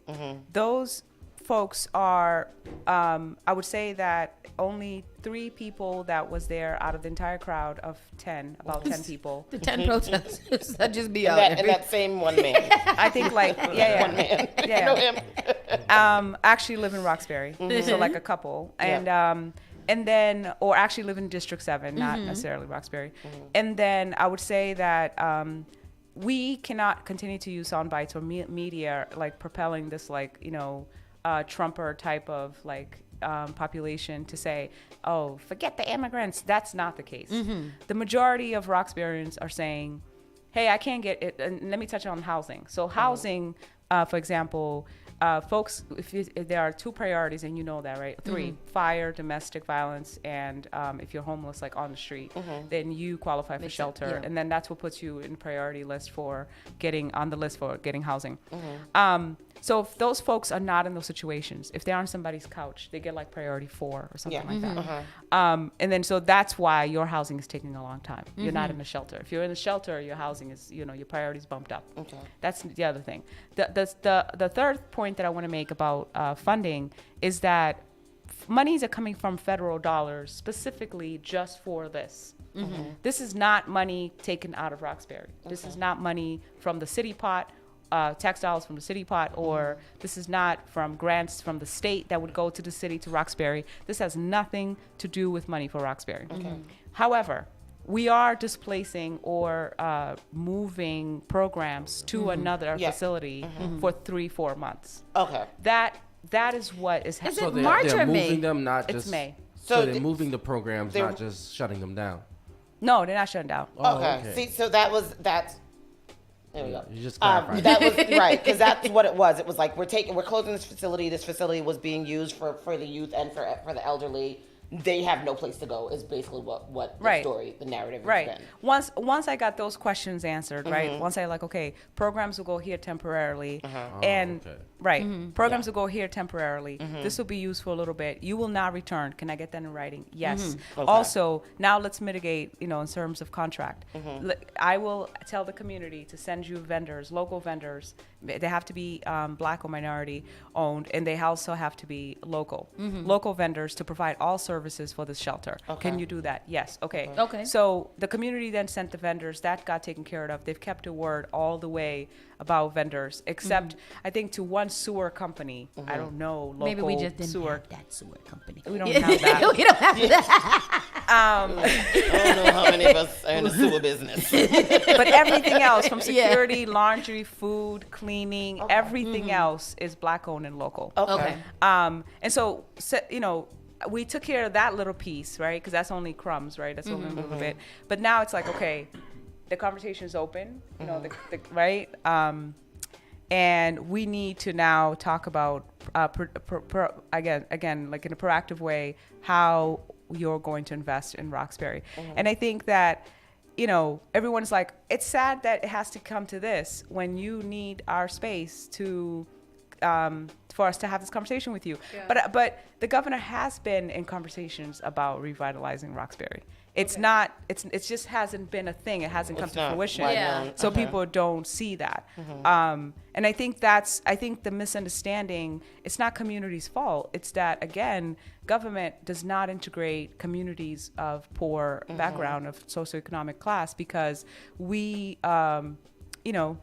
Those folks are, I would say that only 3 people that was there out of the entire crowd of 10, about 10 people. The 10 protesters that just be out. And that same one man. I think like, one man. Yeah. You know him? Actually live in Roxbury. So like a couple. And then, or actually live in District 7, not necessarily Roxbury. And then I would say that we cannot continue to use sound bites or media like propelling this like, you know, Trumper type of like population to say, oh, forget the immigrants. That's not the case. The majority of Roxburyans are saying, hey, I can't get it. And let me touch on housing. So housing, for example, folks, if there are 2 priorities, and you know that, right? 3, fire, domestic violence, and if you're homeless, like on the street, then you qualify for shelter. And then that's what puts you in priority list for getting housing. So if those folks are not in those situations, if they're on somebody's couch, they get like priority 4 or something like that. And then so that's why your housing is taking a long time. You're not in a shelter. If you're in a shelter, your housing is, you know, your priority's bumped up. That's the other thing. The third point that I want to make about funding is that monies are coming from federal dollars specifically just for this. This is not money taken out of Roxbury. This is not money from the city pot. Tax dollars from the city pot, or this is not from grants from the state that would go to the city to Roxbury. This has nothing to do with money for Roxbury. However, we are displacing or moving programs to another facility for 3-4 months. That is what is happening. Is it March or May? Moving them, not it's just May. So they're moving the programs, not just shutting them down. No, they're not shutting down. Okay. See, so that's. There we go. You just clarified. That was right, because that's what it was. It was like we're closing this facility. This facility was being used for the youth and for the elderly. They have no place to go is basically what the story, the narrative has been. Once I got those questions answered, right? Once I like, okay, programs will go here temporarily, and programs will go here temporarily. This will be used for a little bit. You will not return. Can I get that in writing? Yes. Also, now let's mitigate, you know, in terms of contract. I will tell the community to send you vendors, local vendors. They have to be black or minority owned, and they also have to be local vendors to provide all services for this shelter. Can you do that? Yes. Okay. So the community then sent the vendors. That got taken care of. They've kept a word all the way about vendors, except I think to one one sewer company. I don't know local Maybe we just didn't sewer. have that sewer company. We don't have that. We don't have that. I don't know how many of us are in the sewer business. But everything else, from security, laundry, food, cleaning, everything else is Black-owned and local. Okay. And so, you know, we took care of that little piece, right? Because that's only crumbs, right? That's only a little bit. But now it's like, okay, the conversation is open, you know, right? And we need to now talk about, again, like in a proactive way, how you're going to invest in Roxbury. And I think that, you know, everyone's like, it's sad that it has to come to this when you need our space to, for us to have this conversation with you. Yeah. But the governor has been in conversations about revitalizing Roxbury. It's not, it just hasn't been a thing. It hasn't come to fruition. So people don't see that. And I think the misunderstanding, it's not community's fault. It's that, again, government does not integrate communities of poor background, of socioeconomic class, because we, you know,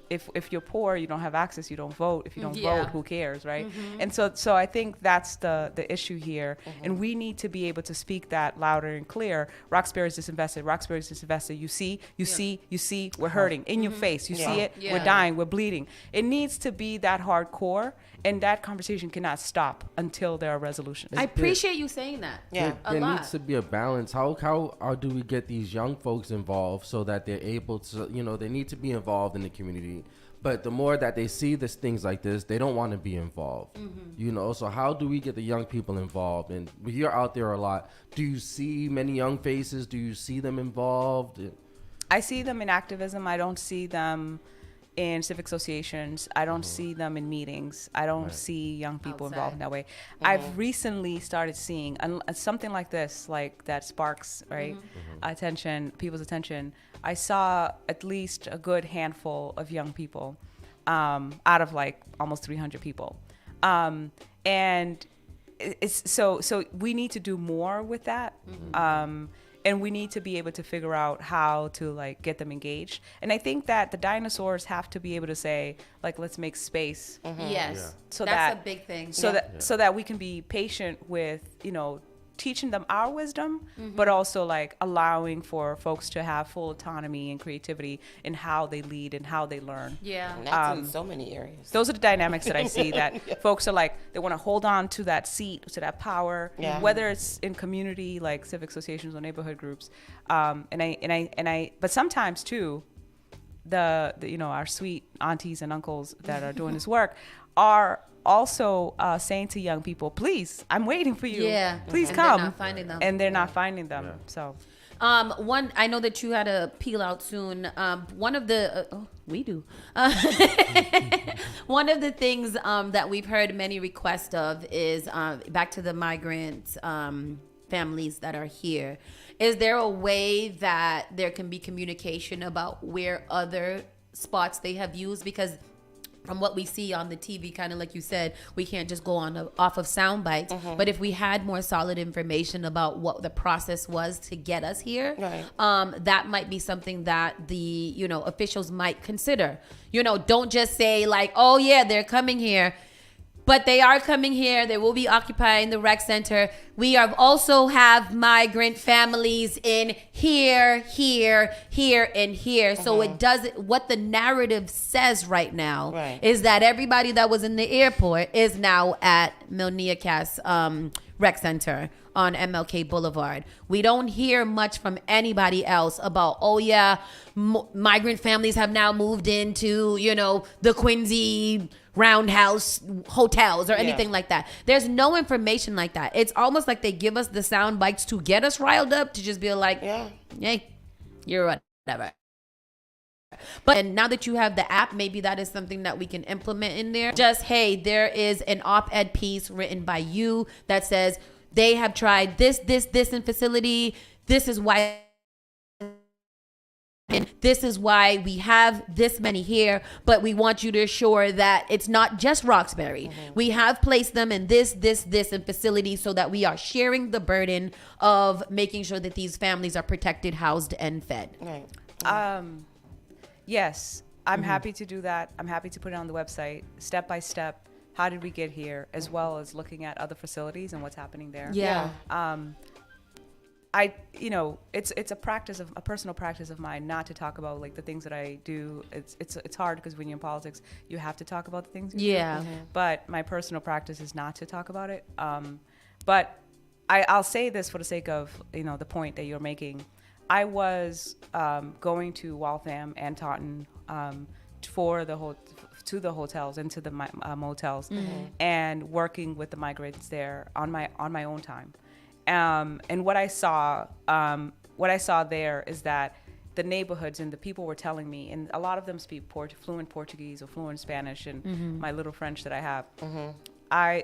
if you're poor, you don't have access, you don't vote. If you don't vote, who cares, right? And so I think that's the issue here. And we need to be able to speak that louder and clear. Roxbury is disinvested. Roxbury is disinvested. You see, we're hurting in your face. You see it, we're dying, we're bleeding. It needs to be that hardcore, and that conversation cannot stop until there are resolutions. I appreciate you saying that. There needs to be a balance. How do we get these young folks involved so that they're able to, you know, they need to be involved in the community. But the more that they see this things like this, they don't want to be involved. You know, so how do we get the young people involved? And you're out there a lot. Do you see many young faces? Do you see them involved? I see them in activism. I don't see them in civic associations. I don't see them in meetings. I don't see young people involved in that way. I've recently started seeing something like this, like that sparks, right, people's attention. I saw at least a good handful of young people out of like almost 300 people. And it's so we need to do more with that. And we need to be able to figure out how to like get them engaged. And I think that the dinosaurs have to be able to say, like, let's make space. Yes. So that's a big thing. So that we can be patient with, you know, teaching them our wisdom, but also like allowing for folks to have full autonomy and creativity in how they lead and how they learn. And that's in so many areas. Those are the dynamics that I see, that folks are like, they want to hold on to that seat, to that power, whether it's in community like civic associations or neighborhood groups. But sometimes too, the you know, our sweet aunties and uncles that are doing this work are also saying to young people, please, I'm waiting for you. Please come. They're not finding them. And they're not finding them. So one, I know that you had to peel out soon. One of the we do. One of the things that we've heard many requests of is back to the migrant families that are here. Is there a way that there can be communication about where other spots they have used? Because from what we see on the TV, kind of like you said, we can't just go off of sound bites. But if we had more solid information about what the process was to get us here, that might be something that the, you know, officials might consider. You know, don't just say like, oh yeah, they're coming here. But they are coming here. They will be occupying the rec center. We also have migrant families in here, and here. So it doesn't, what the narrative says right now is that everybody that was in the airport is now at Milniakas rec center on MLK Boulevard. We don't hear much from anybody else about, oh yeah, migrant families have now moved into, you know, the Quincy Roundhouse hotels or anything like that. There's no information like that. It's almost like they give us the sound bites to get us riled up, to just be like, hey, you're whatever. But and now that you have the app, maybe that is something that we can implement in there. Just, hey, there is an op-ed piece written by you that says they have tried this in facility. This is why. And this is why we have this many here, but we want you to assure that it's not just Roxbury. We have placed them in this in facilities so that we are sharing the burden of making sure that these families are protected, housed, and fed. Yes. I'm happy to do that. I'm happy to put it on the website, step by step. How did we get here, as well as looking at other facilities and what's happening there. Yeah. It's a personal practice of mine not to talk about like the things that I do. It's hard because when you're in politics, you have to talk about the things you do. But my personal practice is not to talk about it. But I'll say this for the sake of, the point that you're making. I was going to Waltham and Taunton to the hotels and to the motels, and working with the migrants there on my own time. And what I saw there is that the neighborhoods and the people were telling me, and a lot of them speak fluent Portuguese or fluent Spanish and my little French that I have.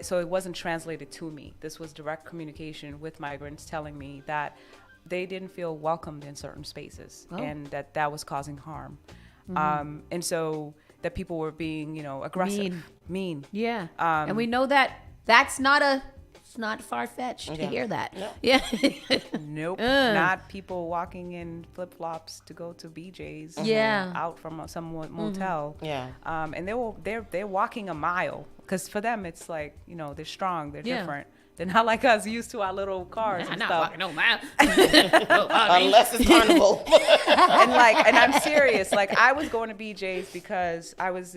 So it wasn't translated to me. This was direct communication with migrants telling me that they didn't feel welcomed in certain spaces and that was causing harm. And so that people were being, aggressive, mean. Yeah. And we know that that's it's not far-fetched to hear that. No. Yeah. Nope. Not people walking in flip-flops to go to BJ's. Out from some motel. Yeah. And they're walking a mile, because for them it's like, they're strong, they're different. They're not like us, used to our little cars and not stuff. walking no mile. Unless it's carnival. and I'm serious. Like, I was going to BJ's because I was,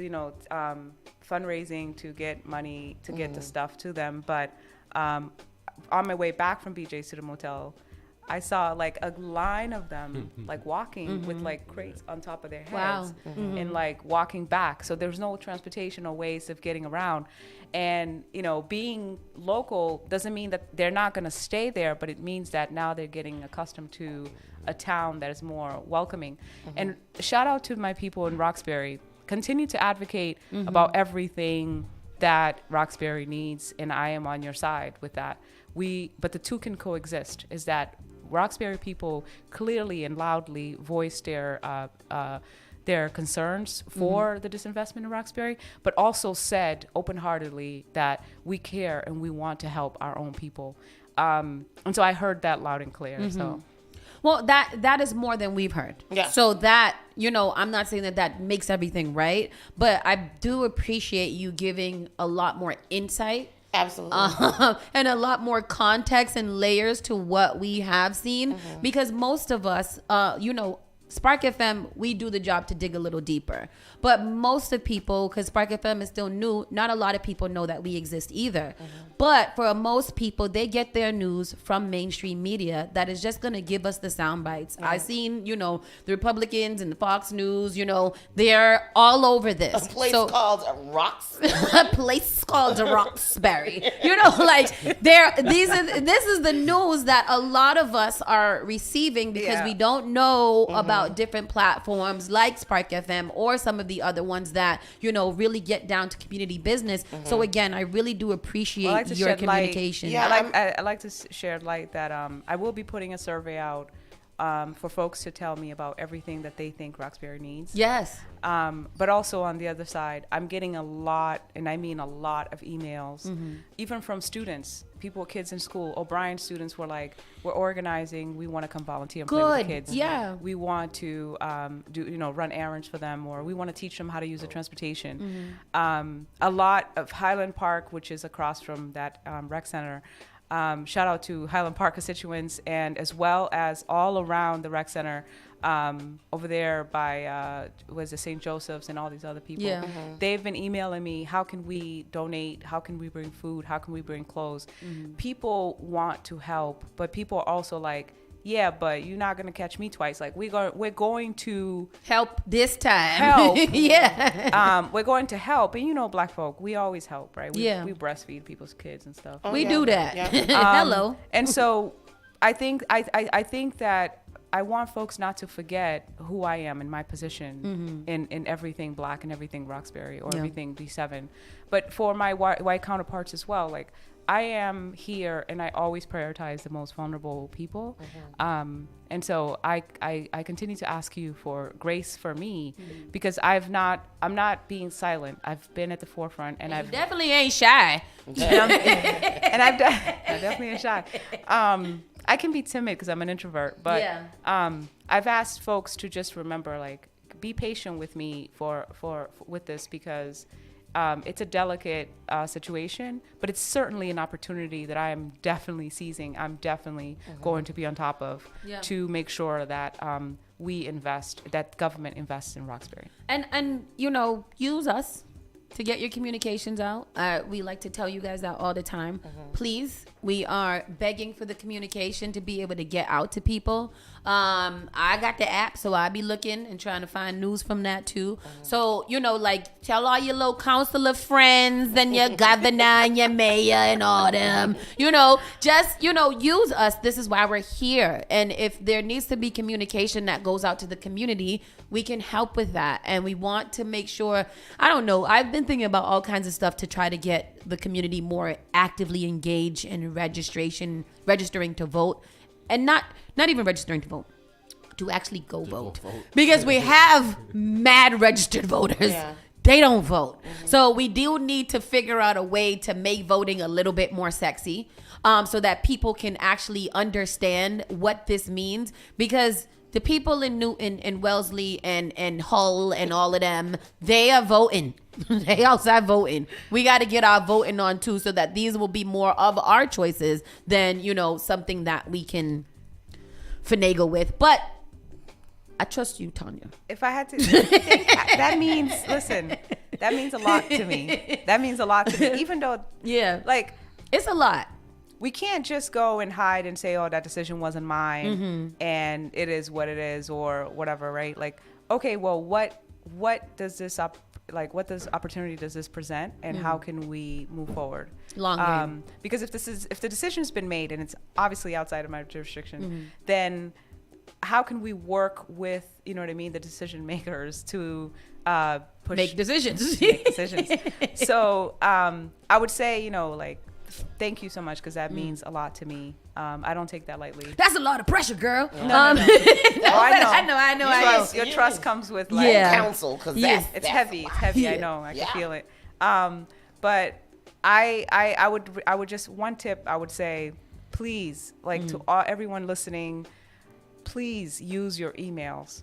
fundraising to get money to get the stuff to them. But on my way back from BJ's to the motel, I saw like a line of them like walking with like crates on top of their heads and like walking back. So there's no transportation or ways of getting around. And, being local doesn't mean that they're not going to stay there, but it means that now they're getting accustomed to a town that is more welcoming. And shout out to my people in Roxbury. Continue to advocate about everything that Roxbury needs, and I am on your side with that. But the two can coexist, is that Roxbury people clearly and loudly voiced their concerns for the disinvestment in Roxbury, but also said open-heartedly that we care and we want to help our own people. And so I heard that loud and clear. So, well, that is more than we've heard. Yeah. So that, I'm not saying that makes everything right, but I do appreciate you giving a lot more insight. Absolutely. And a lot more context and layers to what we have seen, because most of us, Spark FM, we do the job to dig a little deeper. But most of people, because Spark FM is still new, not a lot of people know that we exist either. But for most people, they get their news from mainstream media that is just going to give us the sound bites. I've seen, the Republicans and the Fox News, they're all over this. A place called a place called Roxbury. This is the news that a lot of us are receiving because we don't know about different platforms like Spark FM or some of the other ones that, really get down to community business. So again, I really do appreciate your communication. I like to share light that I will be putting a survey out for folks to tell me about everything that they think Roxbury needs. Yes. But also on the other side, I'm getting a lot, and I mean a lot of emails, even from students, kids in school. O'Brien students were like, we're organizing, we want to come volunteer and play with the kids. Yeah. We want to run errands for them, or we want to teach them how to use the transportation. A lot of Highland Park, which is across from that rec center. Shout out to Highland Park constituents, and as well as all around the rec center, over there by St. Joseph's and all these other people. Yeah. They've been emailing me, how can we donate? How can we bring food? How can we bring clothes? People want to help, but people are also like, yeah, but you're not gonna catch me twice. Like we're going to help this time. Help. Yeah. We're going to help, and Black folk, we always help, right? We breastfeed people's kids and stuff. We do that. Yeah. Hello. And so I think that I want folks not to forget who I am in my position in everything Black and everything Roxbury or everything B7. But for my white counterparts as well, like I am here and I always prioritize the most vulnerable people. And so I continue to ask you for grace for me because I'm not being silent. I've been at the forefront and you definitely ain't shy. And I definitely ain't shy. I can be timid because I'm an introvert, but I've asked folks to just remember, like, be patient with me with this, because it's a delicate situation, but it's certainly an opportunity that I am definitely seizing. I'm definitely going to be on top of to make sure that that government invests in Roxbury. And use us to get your communications out. We like to tell you guys that all the time. Please, we are begging for the communication to be able to get out to people. I got the app, so I'll be looking and trying to find news from that too. So, tell all your little councilor friends and your governor and your mayor and all them, just, use us. This is why we're here. And if there needs to be communication that goes out to the community, we can help with that. And we want to make sure, I don't know, I've been thinking about all kinds of stuff to try to get the community more actively engaged in registering to vote. And not even registering to vote, to actually go vote. Because we have mad registered voters. Yeah. They don't vote. So we do need to figure out a way to make voting a little bit more sexy, so that people can actually understand what this means. Because the people in Newton and Wellesley and Hull and all of them, they are voting. They outside voting. We got to get our voting on too, so that these will be more of our choices than, something that we can finagle with. But I trust you, Tanya. If I had to, that means a lot to me. That means a lot to me. Even though, it's a lot. We can't just go and hide and say, oh, that decision wasn't mine and it is what it is, or whatever, right? Like, okay, well, what opportunity does this present, and how can we move forward? Long game. Because if the decision's been made and it's obviously outside of my jurisdiction, then how can we work with, the decision makers to make decisions? So I would say, thank you so much, because that means a lot to me. I don't take that lightly. That's a lot of pressure, girl. No. I know. Your trust comes with counsel, because it's heavy. It's heavy. Yeah. I know. I can feel it. But I would just, one tip I would say, please, to everyone listening, please use your emails.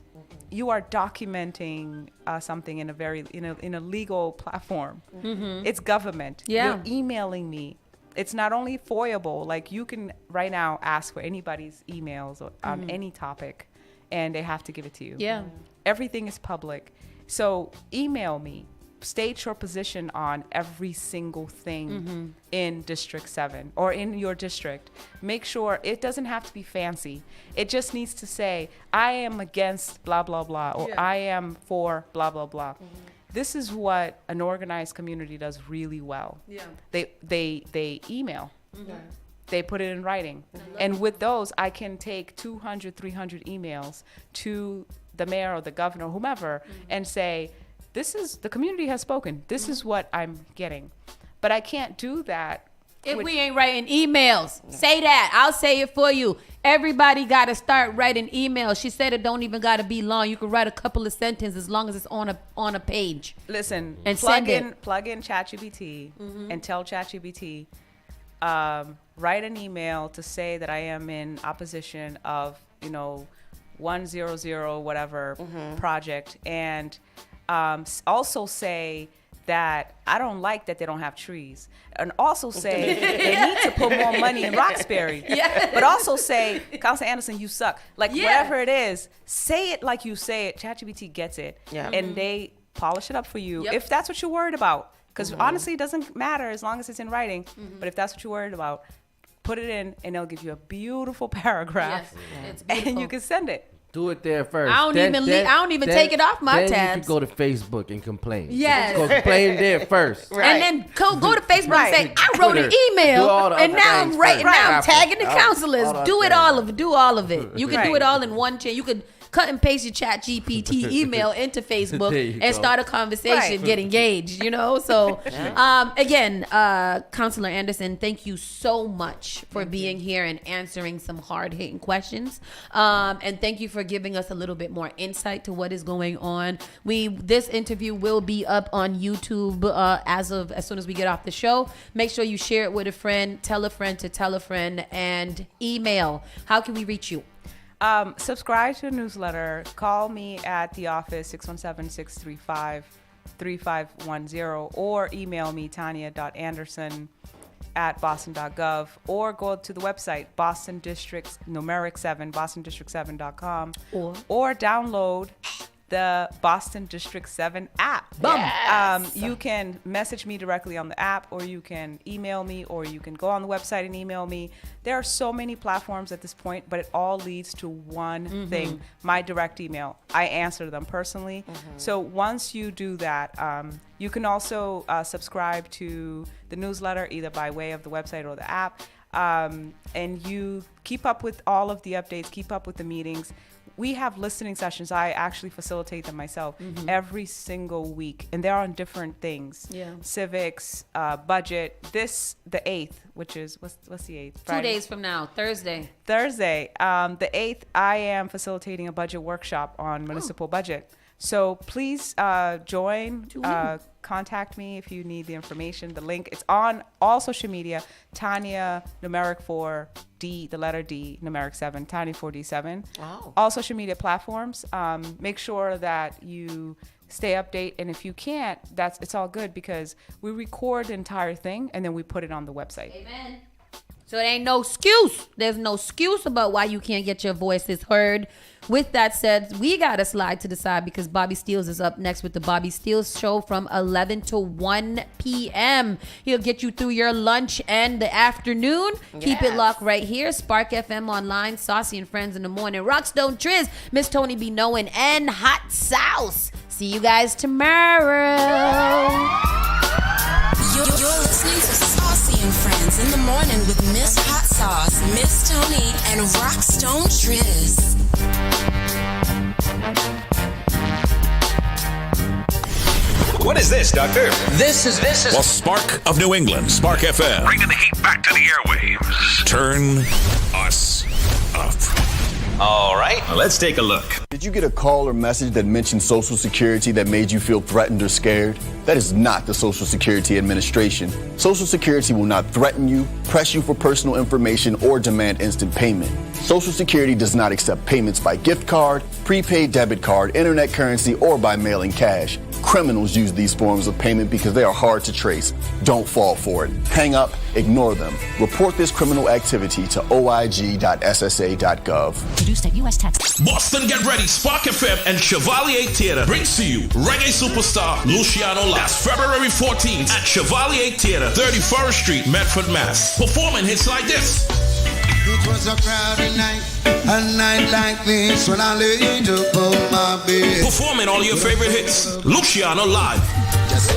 You are documenting something in a legal platform. It's government. Yeah. You're emailing me. It's not only foiable. You can right now ask for anybody's emails on any topic, and they have to give it to you. Yeah. Everything is public. So email me. State your position on every single thing in District 7 or in your district. Make sure it doesn't have to be fancy. It just needs to say, I am against blah, blah, blah, or I am for blah, blah, blah. This is what an organized community does really well. Yeah. They email. They put it in writing. And with those, I can take 200, 300 emails to the mayor or the governor, whomever, and say, the community has spoken. This is what I'm getting. But I can't do that if we ain't writing emails. Say that. I'll say it for you. Everybody got to start writing emails. She said it don't even got to be long. You can write a couple of sentences as long as it's on a page. Listen, and plug in ChatGPT and tell ChatGPT, write an email to say that I am in opposition of 100 whatever project, and also say that I don't like that they don't have trees, and also say they need to put more money in Roxbury. But also say, Councilor Anderson, you suck. Whatever it is, say it like you say it. ChatGPT gets it, and they polish it up for you if that's what you're worried about. Because honestly, it doesn't matter as long as it's in writing. But if that's what you're worried about, put it in, and they'll give you a beautiful paragraph, and you can send it. Do it there first. I don't even take it off my tabs. Then you can go to Facebook and complain. Yes. Go complain there first. Right. And then go to Facebook and say, I wrote an email, and now I'm writing. Now I'm tagging the counselors. Do all of it. You can do it all in one chain. You could cut and paste your ChatGPT email into Facebook and start a conversation, get engaged, So, again, Councilor Anderson, thank you so much for being here and answering some hard-hitting questions. And thank you for giving us a little bit more insight to what is going on. This interview will be up on YouTube as soon as we get off the show. Make sure you share it with a friend, tell a friend to tell a friend, and email. How can we reach you? Subscribe to the newsletter. Call me at the office, 617-635-3510, or email me, tania.anderson@boston.gov, or go to the website, Boston District numeric 7, bostondistrict7.com, or download the Boston District 7 app. Yes. You can message me directly on the app, or you can email me, or you can go on the website and email me. There are so many platforms at this point, but it all leads to one thing, my direct email. I answer them personally. So once you do that, you can also subscribe to the newsletter either by way of the website or the app. And you keep up with all of the updates, keep up with the meetings. We have listening sessions. I actually facilitate them myself every single week, and they're on different things. Civics, budget. The 8th, which is what's the 8th? Friday. 2 days from now, Thursday. The 8th, I am facilitating a budget workshop on municipal budget. So please join. Contact me if you need the information. The link, it's on all social media. Tania numeric 4 D, the letter D, numeric 7, Tania 4D7. All social media platforms. Make sure that you stay update, and if you can't, it's all good, because we record the entire thing and then we put it on the website. Amen. So it ain't no excuse. There's no excuse about why you can't get your voices heard. With that said, we got to slide to the side because Bobby Steels is up next with the Bobby Steels Show from 11 to 1 p.m. He'll get you through your lunch and the afternoon. Yes. Keep it locked right here. Spark FM Online, Saucy and Friends in the Morning. Rockstone Triz, Miss Tony B. Knowin, and Hot Sauce. See you guys tomorrow. You're listening to Saucy and Friends in the Morning with Miss Hot Sauce, Miss Tony, and Rockstone Triz. What is this, Doctor? This is Well, Spark of New England, Spark FM. Bringing the heat back to the airwaves. Turn us up. All right, let's take a look. Did you get a call or message that mentioned Social Security that made you feel threatened or scared? That is not the Social Security Administration. Social Security will not threaten you, press you for personal information, or demand instant payment. Social Security does not accept payments by gift card, prepaid debit card, internet currency, or by mailing cash. Criminals use these forms of payment because they are hard to trace. Don't fall for it. Hang up, ignore them. Report this criminal activity to oig.ssa.gov. Produced at U.S. Tax. Boston, get ready. Spark FM and Chevalier Theater brings to you reggae superstar Luciano last February 14th at Chevalier Theater, 31st Street, Medford, Mass. Performing hits like this. It was a crowded night, a night like this, when I laid upon my bed. Performing all your favorite hits. Luciano live. Just